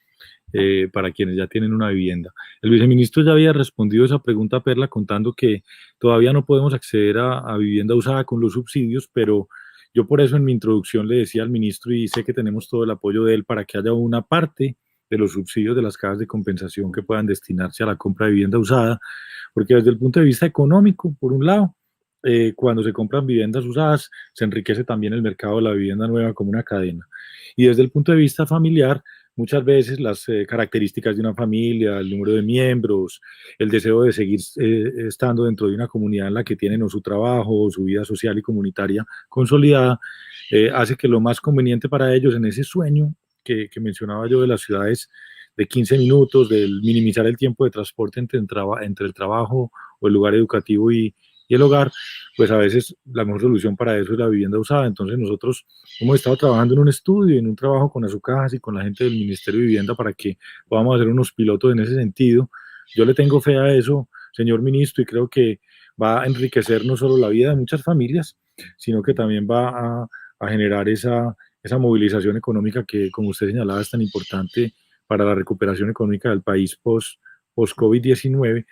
para quienes ya tienen una vivienda. El viceministro ya había respondido esa pregunta, Perla, contando que todavía no podemos acceder a vivienda usada con los subsidios, pero yo por eso en mi introducción le decía al ministro, y sé que tenemos todo el apoyo de él, para que haya una parte de los subsidios de las cajas de compensación que puedan destinarse a la compra de vivienda usada, porque desde el punto de vista económico, por un lado, cuando se compran viviendas usadas, se enriquece también el mercado de la vivienda nueva como una cadena. Y desde el punto de vista familiar, muchas veces las características de una familia, el número de miembros, el deseo de seguir estando dentro de una comunidad en la que tienen o su trabajo o su vida social y comunitaria consolidada, hace que lo más conveniente para ellos en ese sueño que mencionaba yo de las ciudades de 15 minutos, del minimizar el tiempo de transporte entre el trabajo o el lugar educativo y el hogar, pues a veces la mejor solución para eso es la vivienda usada. Entonces nosotros hemos estado trabajando en un estudio, en un trabajo con Azucajas y con la gente del Ministerio de Vivienda para que podamos hacer unos pilotos en ese sentido. Yo le tengo fe a eso, señor ministro, y creo que va a enriquecer no solo la vida de muchas familias, sino que también va a generar esa movilización económica que, como usted señalaba, es tan importante para la recuperación económica del país post-COVID-19,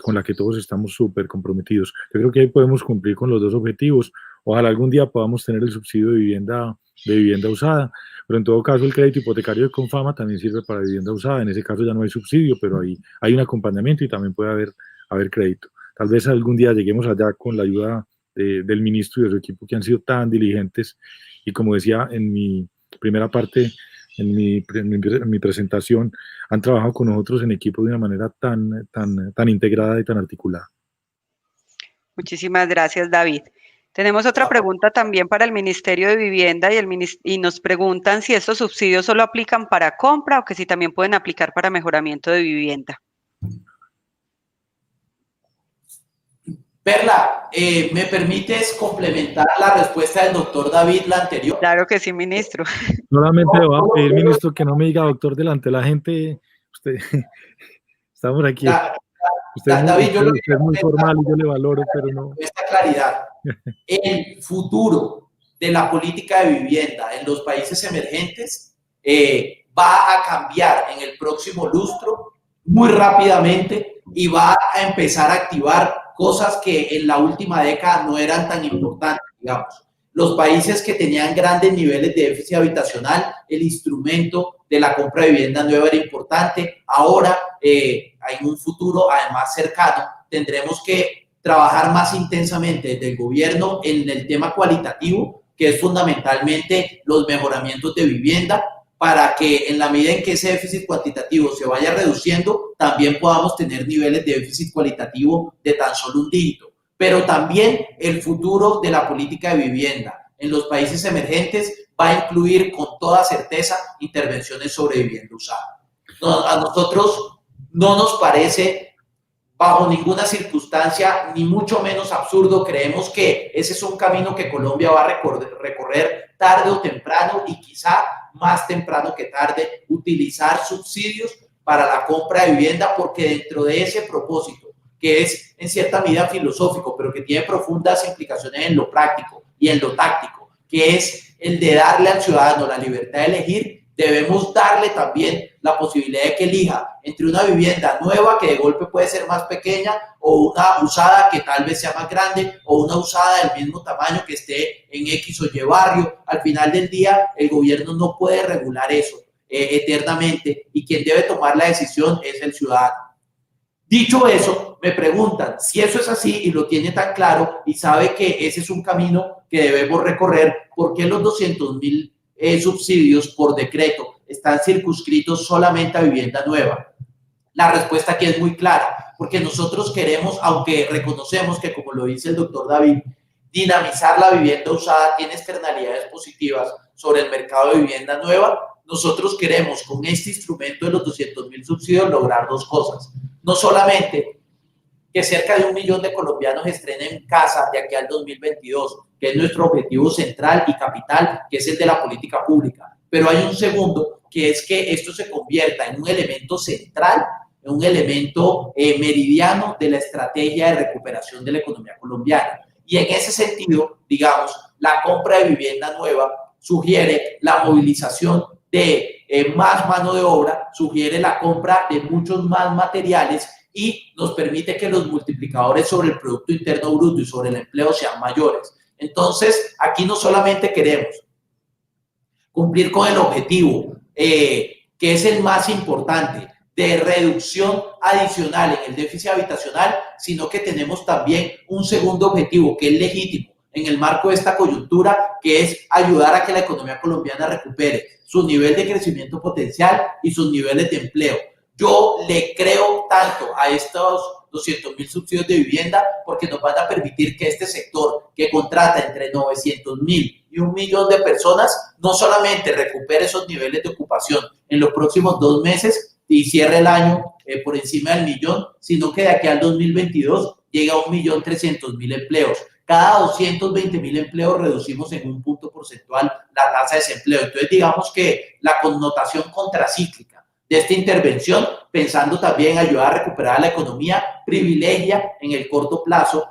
con la que todos estamos súper comprometidos. Yo creo que ahí podemos cumplir con los dos objetivos. Ojalá algún día podamos tener el subsidio de vivienda usada, pero en todo caso el crédito hipotecario de Confama también sirve para vivienda usada. En ese caso ya no hay subsidio, pero ahí hay un acompañamiento y también puede haber crédito. Tal vez algún día lleguemos allá con la ayuda del ministro y de su equipo, que han sido tan diligentes, y como decía en mi primera parte, en mi presentación, han trabajado con nosotros en equipo de una manera tan integrada y tan articulada. Muchísimas gracias, David. Tenemos otra pregunta también para el Ministerio de Vivienda y nos preguntan si estos subsidios solo aplican para compra o que si también pueden aplicar para mejoramiento de vivienda. Perla, ¿me permites complementar la respuesta del doctor David, la anterior? Claro que sí, ministro. Solamente le voy a pedir, ministro, que no me diga doctor delante de la gente. Usted, estamos aquí. Usted es muy formal y yo le valoro, pero no. Esta claridad. El futuro de la política de vivienda en los países emergentes va a cambiar en el próximo lustro muy rápidamente y va a empezar a activar cosas que en la última década no eran tan importantes, digamos. Los países que tenían grandes niveles de déficit habitacional, el instrumento de la compra de vivienda nueva era importante. Ahora, en un futuro además cercano, tendremos que trabajar más intensamente desde el gobierno en el tema cualitativo, que es fundamentalmente los mejoramientos de vivienda, para que en la medida en que ese déficit cuantitativo se vaya reduciendo, también podamos tener niveles de déficit cualitativo de tan solo un dígito. Pero también el futuro de la política de vivienda en los países emergentes va a incluir con toda certeza intervenciones sobre vivienda usada. A nosotros no nos parece bajo ninguna circunstancia, ni mucho menos absurdo. Creemos que ese es un camino que Colombia va a recorrer tarde o temprano, y quizá más temprano que tarde, utilizar subsidios para la compra de vivienda, porque dentro de ese propósito, que es en cierta medida filosófico, pero que tiene profundas implicaciones en lo práctico y en lo táctico, que es el de darle al ciudadano la libertad de elegir, debemos darle también la posibilidad de que elija entre una vivienda nueva que de golpe puede ser más pequeña o una usada que tal vez sea más grande o una usada del mismo tamaño que esté en X o Y barrio. Al final del día, el gobierno no puede regular eso eternamente y quien debe tomar la decisión es el ciudadano. Dicho eso, me preguntan si eso es así y lo tiene tan claro y sabe que ese es un camino que debemos recorrer, ¿por qué los 200.000 subsidios por decreto están circunscritos solamente a vivienda nueva? La respuesta aquí es muy clara, porque nosotros queremos, aunque reconocemos que, como lo dice el doctor David, dinamizar la vivienda usada tiene externalidades positivas sobre el mercado de vivienda nueva, nosotros queremos con este instrumento de los 200.000 subsidios lograr dos cosas. No solamente que cerca de 1 millón de colombianos estrenen casa de aquí al 2022, que es nuestro objetivo central y capital, que es el de la política pública. Pero hay un segundo, que es que esto se convierta en un elemento central, en un elemento meridiano de la estrategia de recuperación de la economía colombiana. Y en ese sentido, digamos, la compra de vivienda nueva sugiere la movilización de más mano de obra, sugiere la compra de muchos más materiales y nos permite que los multiplicadores sobre el Producto Interno Bruto y sobre el empleo sean mayores. Entonces, aquí no solamente queremos cumplir con el objetivo, que es el más importante, de reducción adicional en el déficit habitacional, sino que tenemos también un segundo objetivo, que es legítimo en el marco de esta coyuntura, que es ayudar a que la economía colombiana recupere su nivel de crecimiento potencial y sus niveles de empleo. Yo le creo tanto a estos 200.000 subsidios de vivienda porque nos van a permitir que este sector que contrata entre 900.000 y 1 millón de personas no solamente recupere esos niveles de ocupación en los próximos 2 meses y cierre el año por encima del 1 millón, sino que de aquí al 2022 llega a 1.300.000 empleos. Cada 220.000 empleos reducimos en 1 punto porcentual la tasa de desempleo. Entonces, digamos que la connotación contracíclica de esta intervención, pensando también en ayudar a recuperar la economía, privilegia en el corto plazo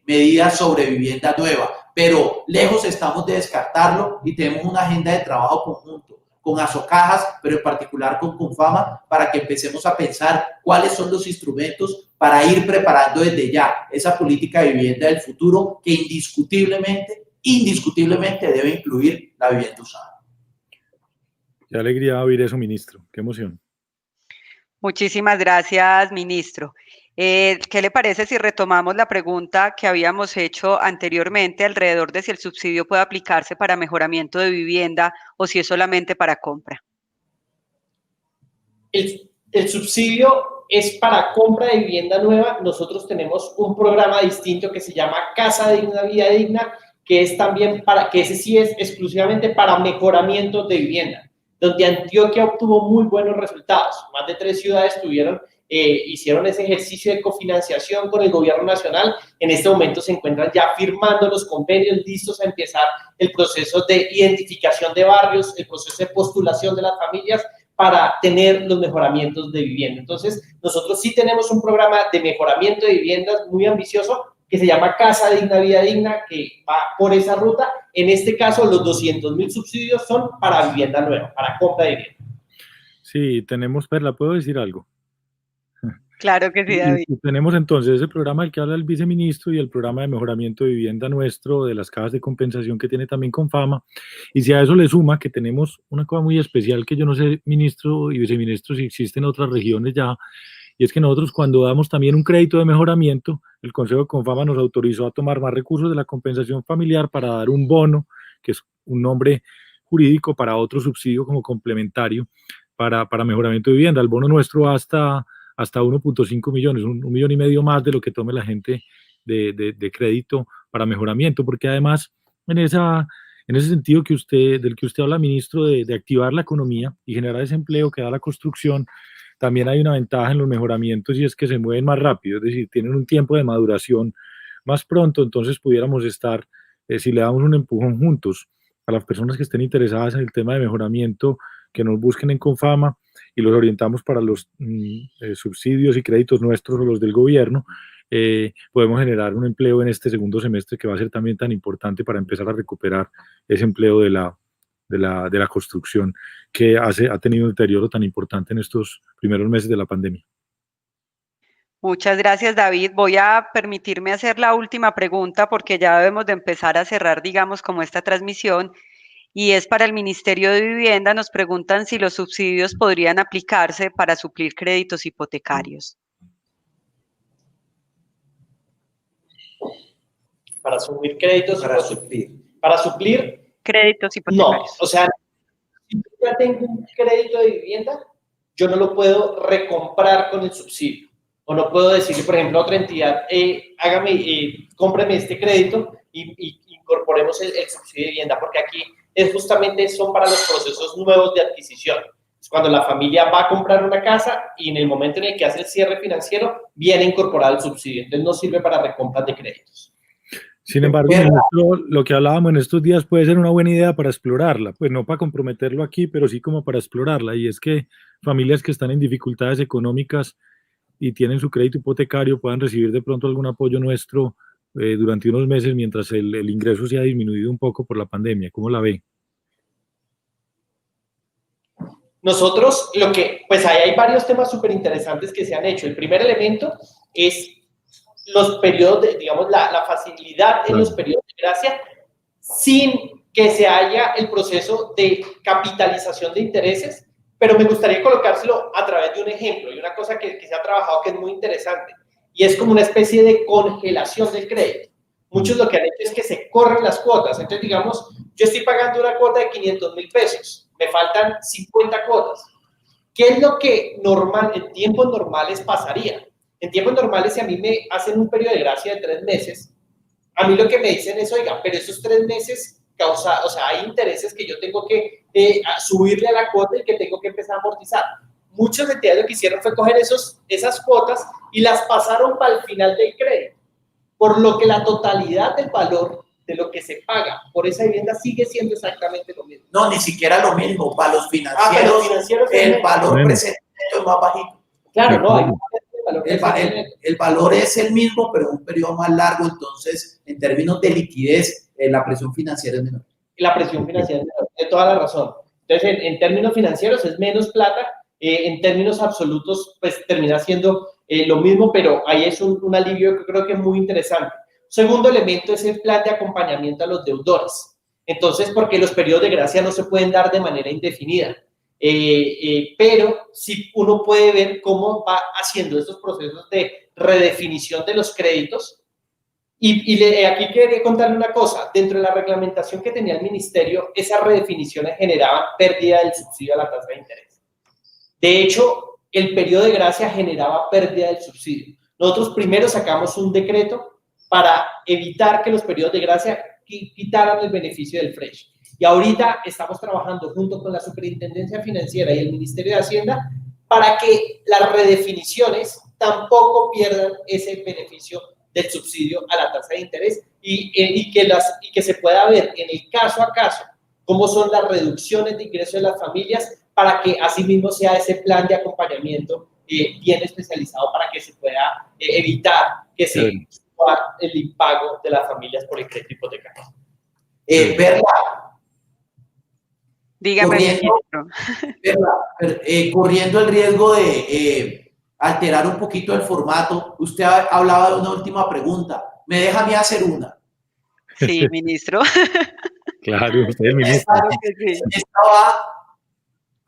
medidas sobre vivienda nueva. Pero lejos estamos de descartarlo y tenemos una agenda de trabajo conjunto con Asocajas, pero en particular con Confama, para que empecemos a pensar cuáles son los instrumentos para ir preparando desde ya esa política de vivienda del futuro que indiscutiblemente debe incluir la vivienda usada. Qué alegría oír eso, ministro. Qué emoción. Muchísimas gracias, ministro. ¿Qué le parece si retomamos la pregunta que habíamos hecho anteriormente alrededor de si el subsidio puede aplicarse para mejoramiento de vivienda o si es solamente para compra? El subsidio es para compra de vivienda nueva. Nosotros tenemos un programa distinto que se llama Casa Digna, Vida Digna, que es también que ese sí es exclusivamente para mejoramiento de vivienda, donde Antioquia obtuvo muy buenos resultados. Más de 3 ciudades hicieron ese ejercicio de cofinanciación con el gobierno nacional. En este momento se encuentran ya firmando los convenios, listos a empezar el proceso de identificación de barrios, el proceso de postulación de las familias para tener los mejoramientos de vivienda. Entonces, nosotros sí tenemos un programa de mejoramiento de viviendas muy ambicioso que se llama Casa Digna, Vida Digna, que va por esa ruta. En este caso, los 200.000 subsidios son para vivienda nueva, para compra de vivienda. Sí, tenemos, Perla, ¿puedo decir algo? Claro que sí, David. Y tenemos entonces ese programa del que habla el viceministro y el programa de mejoramiento de vivienda nuestro, de las cajas de compensación que tiene también Confama. Y si a eso le suma que tenemos una cosa muy especial que yo no sé, ministro y viceministro, si existe en otras regiones ya, y es que nosotros cuando damos también un crédito de mejoramiento, el Consejo de Confama nos autorizó a tomar más recursos de la compensación familiar para dar un bono, que es un nombre jurídico para otro subsidio como complementario para mejoramiento de vivienda. El bono nuestro va hasta 1.5 millones, 1,5 millones más de lo que tome la gente de crédito para mejoramiento, porque además en ese sentido del que usted habla, ministro, de activar la economía y generar ese empleo que da la construcción, también hay una ventaja en los mejoramientos y es que se mueven más rápido, es decir, tienen un tiempo de maduración más pronto, entonces pudiéramos estar, si le damos un empujón juntos a las personas que estén interesadas en el tema de mejoramiento, que nos busquen en Confama y los orientamos para los subsidios y créditos nuestros o los del gobierno, podemos generar un empleo en este segundo semestre que va a ser también tan importante para empezar a recuperar ese empleo de la construcción que ha tenido un deterioro tan importante en estos primeros meses de la pandemia. Muchas gracias, David. Voy a permitirme hacer la última pregunta porque ya debemos de empezar a cerrar, digamos, como esta transmisión, y es para el Ministerio de Vivienda. Nos preguntan si los subsidios podrían aplicarse para suplir créditos hipotecarios. Para suplir créditos. Para suplir créditos hipotecarios. No, o sea, si yo ya tengo un crédito de vivienda, yo no lo puedo recomprar con el subsidio. O no puedo decirle, por ejemplo, a otra entidad, cómpreme este crédito y incorporemos el subsidio de vivienda, porque aquí son para los procesos nuevos de adquisición. Es cuando la familia va a comprar una casa y en el momento en el que hace el cierre financiero, viene incorporado el subsidio. Entonces no sirve para recompras de créditos. Sin embargo, lo que hablábamos en estos días puede ser una buena idea para explorarla, pues no para comprometerlo aquí, pero sí como para explorarla, y es que familias que están en dificultades económicas y tienen su crédito hipotecario puedan recibir de pronto algún apoyo nuestro durante unos meses mientras el ingreso se ha disminuido un poco por la pandemia. ¿Cómo la ve? Nosotros, pues ahí hay varios temas súper interesantes que se han hecho. El primer elemento es los periodos, digamos, la facilidad en los periodos de gracia sin que se haya el proceso de capitalización de intereses, pero me gustaría colocárselo a través de un ejemplo y una cosa que se ha trabajado que es muy interesante, y es como una especie de congelación del crédito. Muchos lo que han hecho es que se corren las cuotas. Entonces, digamos, yo estoy pagando una cuota de 500.000 pesos, me faltan 50 cuotas. ¿Qué es lo que en tiempos normales pasaría? En tiempos normales, si a mí me hacen un periodo de gracia de 3 meses, a mí lo que me dicen es, oiga, pero esos 3 meses hay intereses que yo tengo que subirle a la cuota y que tengo que empezar a amortizar. Muchos entidades lo que hicieron fue coger esas cuotas y las pasaron para el final del crédito, por lo que la totalidad del valor de lo que se paga por esa vivienda sigue siendo exactamente lo mismo. No, ni siquiera lo mismo. Para los financieros, el valor presente es más bajito. Claro, no, el valor es el mismo, pero un periodo más largo. Entonces, en términos de liquidez, la presión financiera es menor. La presión financiera es menor, de toda la razón. Entonces, en términos financieros es menos plata, en términos absolutos, pues termina siendo lo mismo, pero ahí es un alivio que creo que es muy interesante. Segundo elemento es el plan de acompañamiento a los deudores. Entonces, porque los periodos de gracia no se pueden dar de manera indefinida, pero sí uno puede ver cómo va haciendo estos procesos de redefinición de los créditos. Y aquí quería contarle una cosa. Dentro de la reglamentación que tenía el ministerio, esas redefiniciones generaban pérdida del subsidio a la tasa de interés. De hecho, el periodo de gracia generaba pérdida del subsidio. Nosotros primero sacamos un decreto para evitar que los periodos de gracia quitaran el beneficio del FRESH. Y ahorita estamos trabajando junto con la Superintendencia Financiera y el Ministerio de Hacienda para que las redefiniciones tampoco pierdan ese beneficio del subsidio a la tasa de interés y que se pueda ver en el caso a caso cómo son las reducciones de ingresos de las familias para que asimismo sea ese plan de acompañamiento bien especializado para que se pueda evitar que se suba el impago de las familias por el crédito hipotecario. Perla, dígame, corriendo el riesgo de alterar un poquito el formato, usted hablaba de una última pregunta. ¿Me deja a mí hacer una? Sí, ministro. Claro, usted es ministro.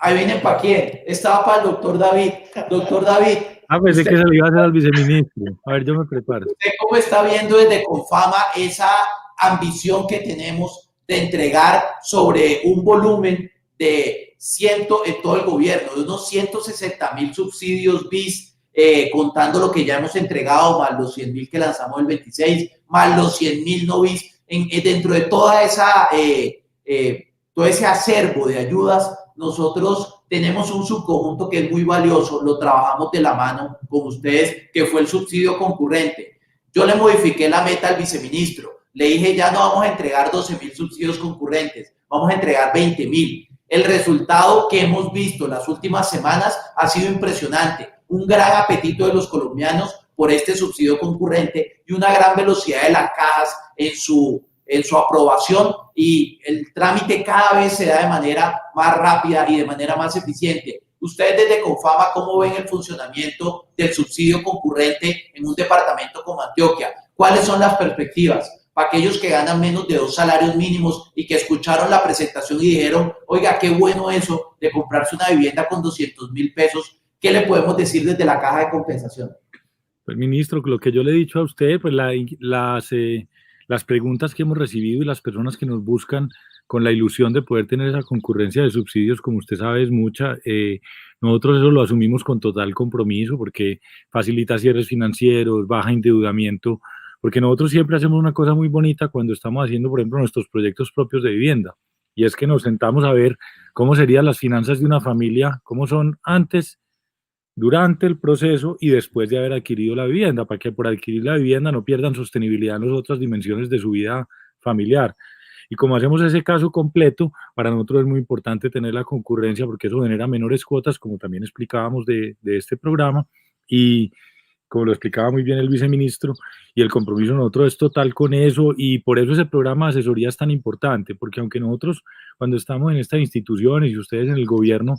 Ahí viene para quién. Estaba para el doctor David. Doctor David. Pensé que se le iba a hacer al viceministro. A ver, yo me preparo. ¿Usted cómo está viendo desde Confama esa ambición que tenemos de entregar sobre un volumen de en todo el gobierno, de unos 160.000 subsidios BIS, contando lo que ya hemos entregado, más los 100.000 que lanzamos el 26, más los 100.000 no BIS, dentro de toda todo ese acervo de ayudas, nosotros tenemos un subconjunto que es muy valioso, lo trabajamos de la mano con ustedes, que fue el subsidio concurrente. Yo le modifiqué la meta al viceministro, le dije ya no vamos a entregar 12.000 subsidios concurrentes, vamos a entregar 20.000. El resultado que hemos visto las últimas semanas ha sido impresionante. Un gran apetito de los colombianos por este subsidio concurrente y una gran velocidad de las cajas en su aprobación, y el trámite cada vez se da de manera más rápida y de manera más eficiente. Ustedes desde Confama, ¿cómo ven el funcionamiento del subsidio concurrente en un departamento como Antioquia? ¿Cuáles son las perspectivas para aquellos que ganan menos de 2 salarios mínimos y que escucharon la presentación y dijeron, oiga, qué bueno eso de comprarse una vivienda con 200.000 pesos? ¿Qué le podemos decir desde la caja de compensación? Pues, ministro, lo que yo le he dicho a usted, pues las preguntas que hemos recibido y las personas que nos buscan con la ilusión de poder tener esa concurrencia de subsidios, como usted sabe, es mucha. Nosotros eso lo asumimos con total compromiso porque facilita cierres financieros, baja endeudamiento, porque nosotros siempre hacemos una cosa muy bonita cuando estamos haciendo, por ejemplo, nuestros proyectos propios de vivienda, y es que nos sentamos a ver cómo serían las finanzas de una familia, cómo son antes, durante el proceso y después de haber adquirido la vivienda, para que por adquirir la vivienda no pierdan sostenibilidad en las otras dimensiones de su vida familiar. Y como hacemos ese caso completo, para nosotros es muy importante tener la concurrencia porque eso genera menores cuotas, como también explicábamos de este programa, y como lo explicaba muy bien el viceministro, y el compromiso de nosotros es total con eso, y por eso ese programa de asesoría es tan importante, porque aunque nosotros cuando estamos en estas instituciones y ustedes en el gobierno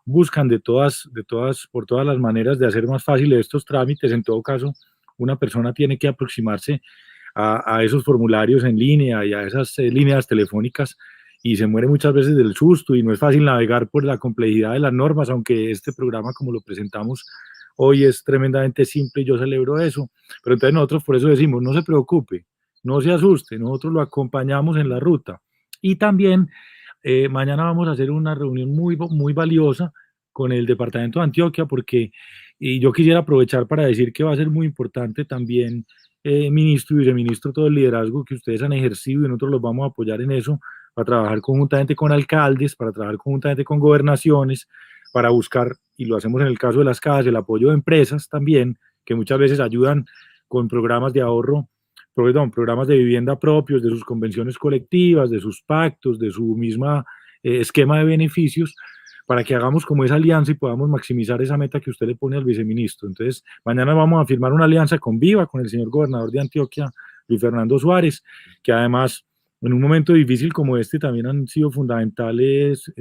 buscan por todas las maneras de hacer más fáciles estos trámites, en todo caso, una persona tiene que aproximarse a esos formularios en línea y a esas líneas telefónicas y se muere muchas veces del susto y no es fácil navegar por la complejidad de las normas, aunque este programa, como lo presentamos hoy, es tremendamente simple y yo celebro eso. Pero entonces nosotros por eso decimos, no se preocupe, no se asuste, nosotros lo acompañamos en la ruta. Y también mañana vamos a hacer una reunión muy valiosa con el departamento de Antioquia, porque y yo quisiera aprovechar para decir que va a ser muy importante también, ministro y viceministro, todo el liderazgo que ustedes han ejercido y nosotros los vamos a apoyar en eso, para trabajar conjuntamente con alcaldes, para trabajar conjuntamente con gobernaciones, para buscar, y lo hacemos en el caso de las casas, el apoyo de empresas también, que muchas veces ayudan con programas de ahorro, programas de vivienda propios, de sus convenciones colectivas, de sus pactos, de su misma esquema de beneficios, para que hagamos como esa alianza y podamos maximizar esa meta que usted le pone al viceministro. Entonces, mañana vamos a firmar una alianza con Viva, con el señor gobernador de Antioquia, Luis Fernando Suárez, que además, en un momento difícil como este, también han sido fundamentales,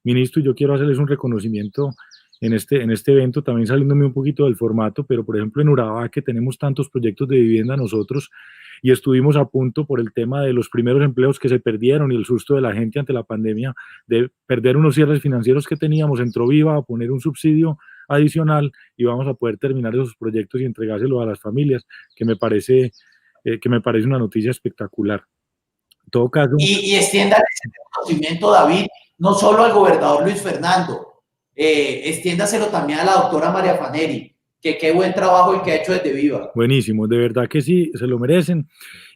ministro, y yo quiero hacerles un reconocimiento en este evento, también saliéndome un poquito del formato, pero por ejemplo en Urabá, que tenemos tantos proyectos de vivienda nosotros, y estuvimos a punto por el tema de los primeros empleos que se perdieron y el susto de la gente ante la pandemia, de perder unos cierres financieros que teníamos, entró Viva a poner un subsidio adicional y vamos a poder terminar esos proyectos y entregárselos a las familias, que me parece una noticia espectacular. En todo caso... Y extienda ese reconocimiento, David, no solo al gobernador Luis Fernando, extiéndaselo también a la doctora María Faneri, que qué buen trabajo el que ha hecho desde Viva. Buenísimo, de verdad que sí, se lo merecen.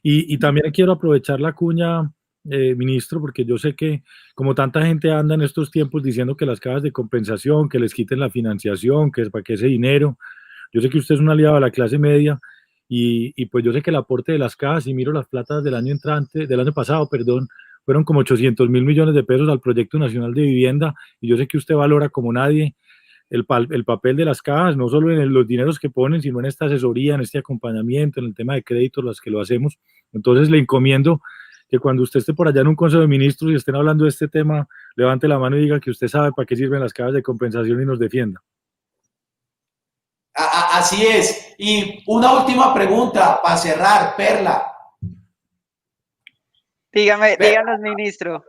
Y también quiero aprovechar la cuña, ministro, porque yo sé que como tanta gente anda en estos tiempos diciendo que las cajas de compensación, que les quiten la financiación, que es para que ese dinero, yo sé que usted es un aliado de la clase media y pues yo sé que el aporte de las cajas, y miro las platas del año pasado, fueron como 800.000 millones de pesos al Proyecto Nacional de Vivienda, y yo sé que usted valora como nadie el papel de las cajas, no solo en los dineros que ponen, sino en esta asesoría, en este acompañamiento, en el tema de créditos, las que lo hacemos. Entonces le encomiendo que cuando usted esté por allá en un consejo de ministros y estén hablando de este tema, levante la mano y diga que usted sabe para qué sirven las cajas de compensación y nos defienda. Así es. Y una última pregunta para cerrar, Perla. Díganos, ministro.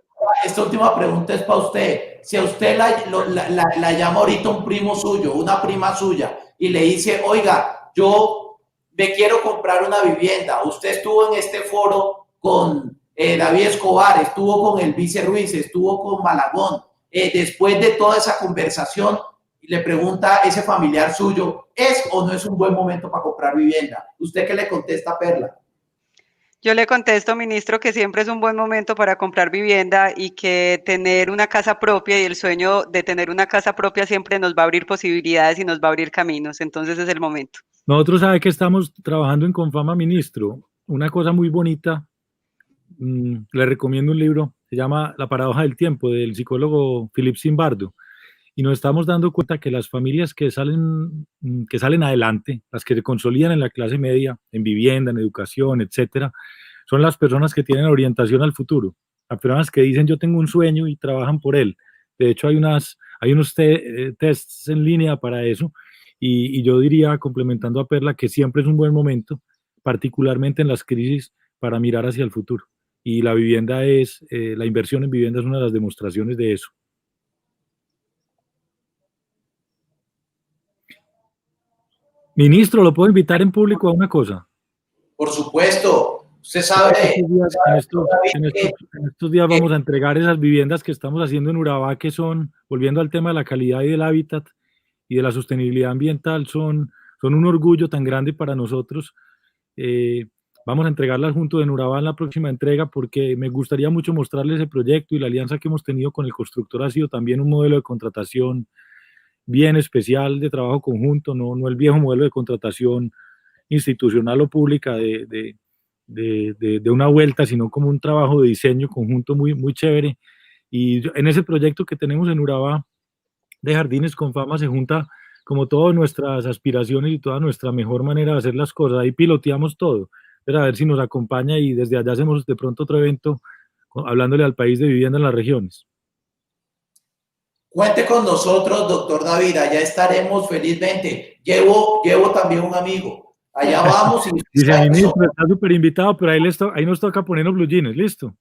Esta última pregunta es para usted. Si a usted la llama ahorita un primo suyo, una prima suya, y le dice, oiga, yo me quiero comprar una vivienda. Usted estuvo en este foro con David Escobar, estuvo con el vice Ruiz, estuvo con Malagón. Después de toda esa conversación, le pregunta a ese familiar suyo, ¿es o no es un buen momento para comprar vivienda? ¿Usted qué le contesta, Perla? Yo le contesto, ministro, que siempre es un buen momento para comprar vivienda y que tener una casa propia y el sueño de tener una casa propia siempre nos va a abrir posibilidades y nos va a abrir caminos. Entonces es el momento. Nosotros sabe que estamos trabajando en Confama, ministro. Una cosa muy bonita, le recomiendo un libro se llama La paradoja del tiempo, del psicólogo Philip Zimbardo, y nos estamos dando cuenta que las familias que salen adelante, las que se consolidan en la clase media, en vivienda, en educación, etcétera, son las personas que tienen orientación al futuro, las personas que dicen yo tengo un sueño y trabajan por él. De hecho, hay unos tests en línea para eso, y yo diría, complementando a Perla, que siempre es un buen momento, particularmente en las crisis, para mirar hacia el futuro. Y la la inversión en vivienda es una de las demostraciones de eso. Ministro, ¿lo puedo invitar en público a una cosa? Por supuesto, usted sabe, En estos días vamos a entregar esas viviendas que estamos haciendo en Urabá, que son, volviendo al tema de la calidad y del hábitat y de la sostenibilidad ambiental, son un orgullo tan grande para nosotros. Vamos a entregarlas junto en Urabá en la próxima entrega, porque me gustaría mucho mostrarles el proyecto, y la alianza que hemos tenido con el constructor ha sido también un modelo de contratación bien especial, de trabajo conjunto, no el viejo modelo de contratación institucional o pública de una vuelta, sino como un trabajo de diseño conjunto muy, muy chévere. Y en ese proyecto que tenemos en Urabá de Jardines con Fama se junta como todas nuestras aspiraciones y toda nuestra mejor manera de hacer las cosas. Ahí piloteamos todo, pero a ver si nos acompaña, y desde allá hacemos de pronto otro evento hablándole al país de vivienda en las regiones. Cuente con nosotros, doctor David, allá estaremos felizmente. Llevo también un amigo. Allá vamos y Dice ministro, está súper invitado, pero ahí nos toca ponernos blue jeans, listo.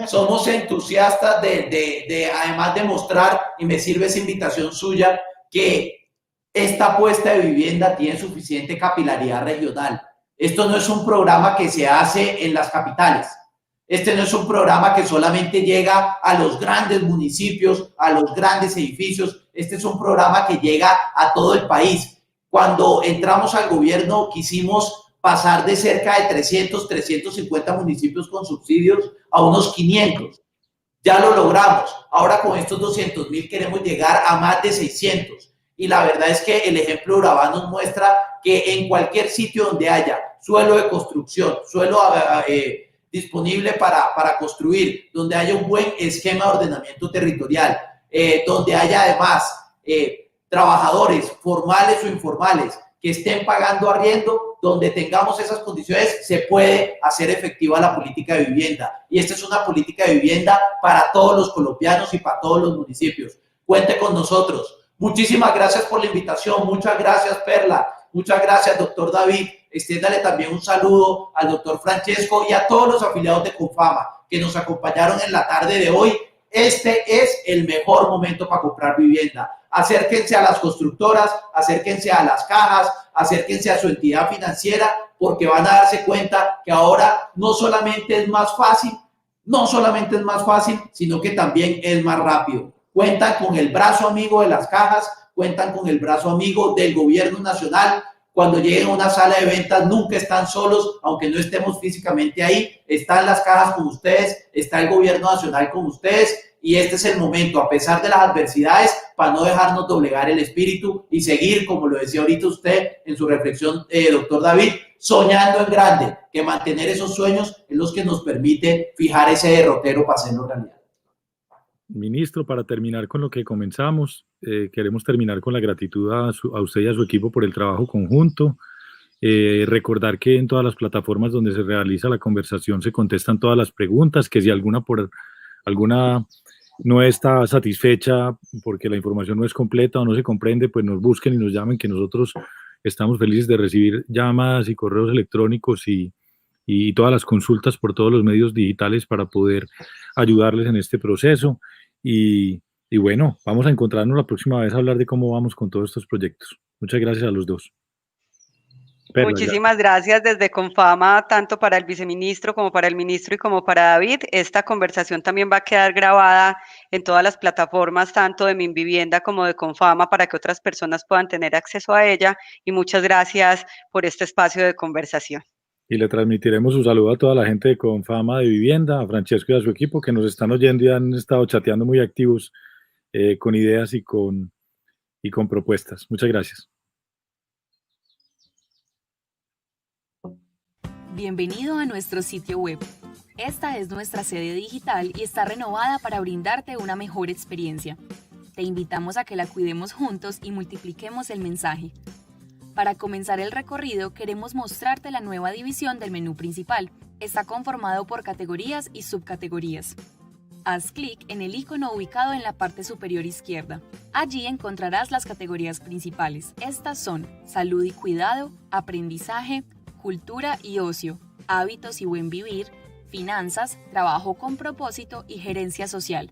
Somos entusiastas además de mostrar, y me sirve esa invitación suya, que esta apuesta de vivienda tiene suficiente capilaridad regional. Esto no es un programa que se hace en las capitales. Este no es un programa que solamente llega a los grandes municipios, a los grandes edificios. Este es un programa que llega a todo el país. Cuando entramos al gobierno quisimos pasar de cerca de 350 municipios con subsidios a unos 500. Ya lo logramos. Ahora con estos 200.000 queremos llegar a más de 600. Y la verdad es que el ejemplo de Urabá nos muestra que en cualquier sitio donde haya suelo de construcción, suelo disponible para construir, donde haya un buen esquema de ordenamiento territorial, donde haya además trabajadores formales o informales que estén pagando arriendo, donde tengamos esas condiciones, se puede hacer efectiva la política de vivienda. Y esta es una política de vivienda para todos los colombianos y para todos los municipios. Cuente con nosotros. Muchísimas gracias por la invitación. Muchas gracias, Perla. Muchas gracias, doctor David. Extiéndale también un saludo al doctor Francesco y a todos los afiliados de Confama que nos acompañaron en la tarde de hoy. Este es el mejor momento para comprar vivienda. Acérquense a las constructoras, acérquense a las cajas, acérquense a su entidad financiera, porque van a darse cuenta que ahora no solamente es más fácil, sino que también es más rápido. Cuentan con el brazo amigo de las cajas, cuentan con el brazo amigo del gobierno nacional. Cuando lleguen a una sala de ventas nunca están solos, aunque no están físicamente ahí. Están las cajas con ustedes, está el gobierno nacional con ustedes, y este es el momento, a pesar de las adversidades, para no dejarnos doblegar el espíritu y seguir, como lo decía ahorita usted en su reflexión, doctor David, soñando en grande, que mantener esos sueños es los que nos permite fijar ese derrotero para hacerlo realidad. Ministro, para terminar con lo que comenzamos, queremos terminar con la gratitud a usted y a su equipo por el trabajo conjunto. Recordar que en todas las plataformas donde se realiza la conversación se contestan todas las preguntas, que si alguna no está satisfecha porque la información no es completa o no se comprende, pues nos busquen y nos llamen, que nosotros estamos felices de recibir llamadas y correos electrónicos y todas las consultas por todos los medios digitales para poder ayudarles en este proceso. Y bueno, vamos a encontrarnos la próxima vez a hablar de cómo vamos con todos estos proyectos. Muchas gracias a los dos. Perla, muchísimas gracias desde Confama, tanto para el viceministro como para el ministro y como para David. Esta conversación también va a quedar grabada en todas las plataformas, tanto de Minvivienda como de Confama, para que otras personas puedan tener acceso a ella. Y muchas gracias por este espacio de conversación. Y le transmitiremos un saludo a toda la gente de Confama de Vivienda, a Francesco y a su equipo que nos están oyendo y han estado chateando muy activos con ideas y con propuestas. Muchas gracias. Bienvenido a nuestro sitio web. Esta es nuestra sede digital y está renovada para brindarte una mejor experiencia. Te invitamos a que la cuidemos juntos y multipliquemos el mensaje. Para comenzar el recorrido, queremos mostrarte la nueva división del menú principal. Está conformado por categorías y subcategorías. Haz clic en el icono ubicado en la parte superior izquierda. Allí encontrarás las categorías principales. Estas son salud y cuidado, aprendizaje, cultura y ocio, hábitos y buen vivir, finanzas, trabajo con propósito y gerencia social.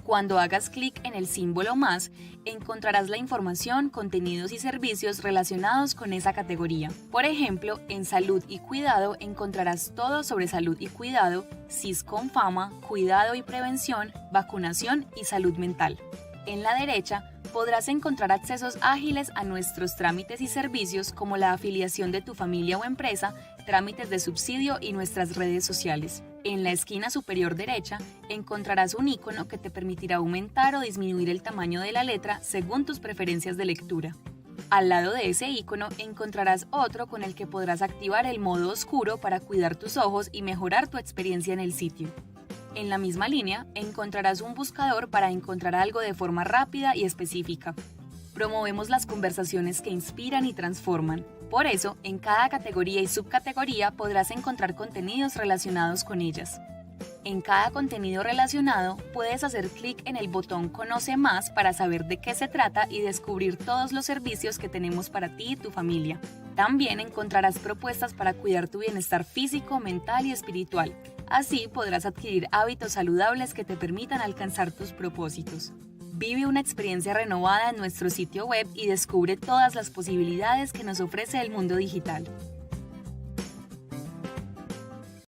Cuando hagas clic en el símbolo más, encontrarás la información, contenidos y servicios relacionados con esa categoría. Por ejemplo, en salud y cuidado encontrarás todo sobre salud y cuidado, CIS-CONFAMA, cuidado y prevención, vacunación y salud mental. En la derecha, podrás encontrar accesos ágiles a nuestros trámites y servicios como la afiliación de tu familia o empresa, trámites de subsidio y nuestras redes sociales. En la esquina superior derecha encontrarás un icono que te permitirá aumentar o disminuir el tamaño de la letra según tus preferencias de lectura. Al lado de ese icono encontrarás otro con el que podrás activar el modo oscuro para cuidar tus ojos y mejorar tu experiencia en el sitio. En la misma línea encontrarás un buscador para encontrar algo de forma rápida y específica. Promovemos las conversaciones que inspiran y transforman. Por eso, en cada categoría y subcategoría podrás encontrar contenidos relacionados con ellas. En cada contenido relacionado, puedes hacer clic en el botón Conoce más para saber de qué se trata y descubrir todos los servicios que tenemos para ti y tu familia. También encontrarás propuestas para cuidar tu bienestar físico, mental y espiritual. Así podrás adquirir hábitos saludables que te permitan alcanzar tus propósitos. Vive una experiencia renovada en nuestro sitio web y descubre todas las posibilidades que nos ofrece el mundo digital.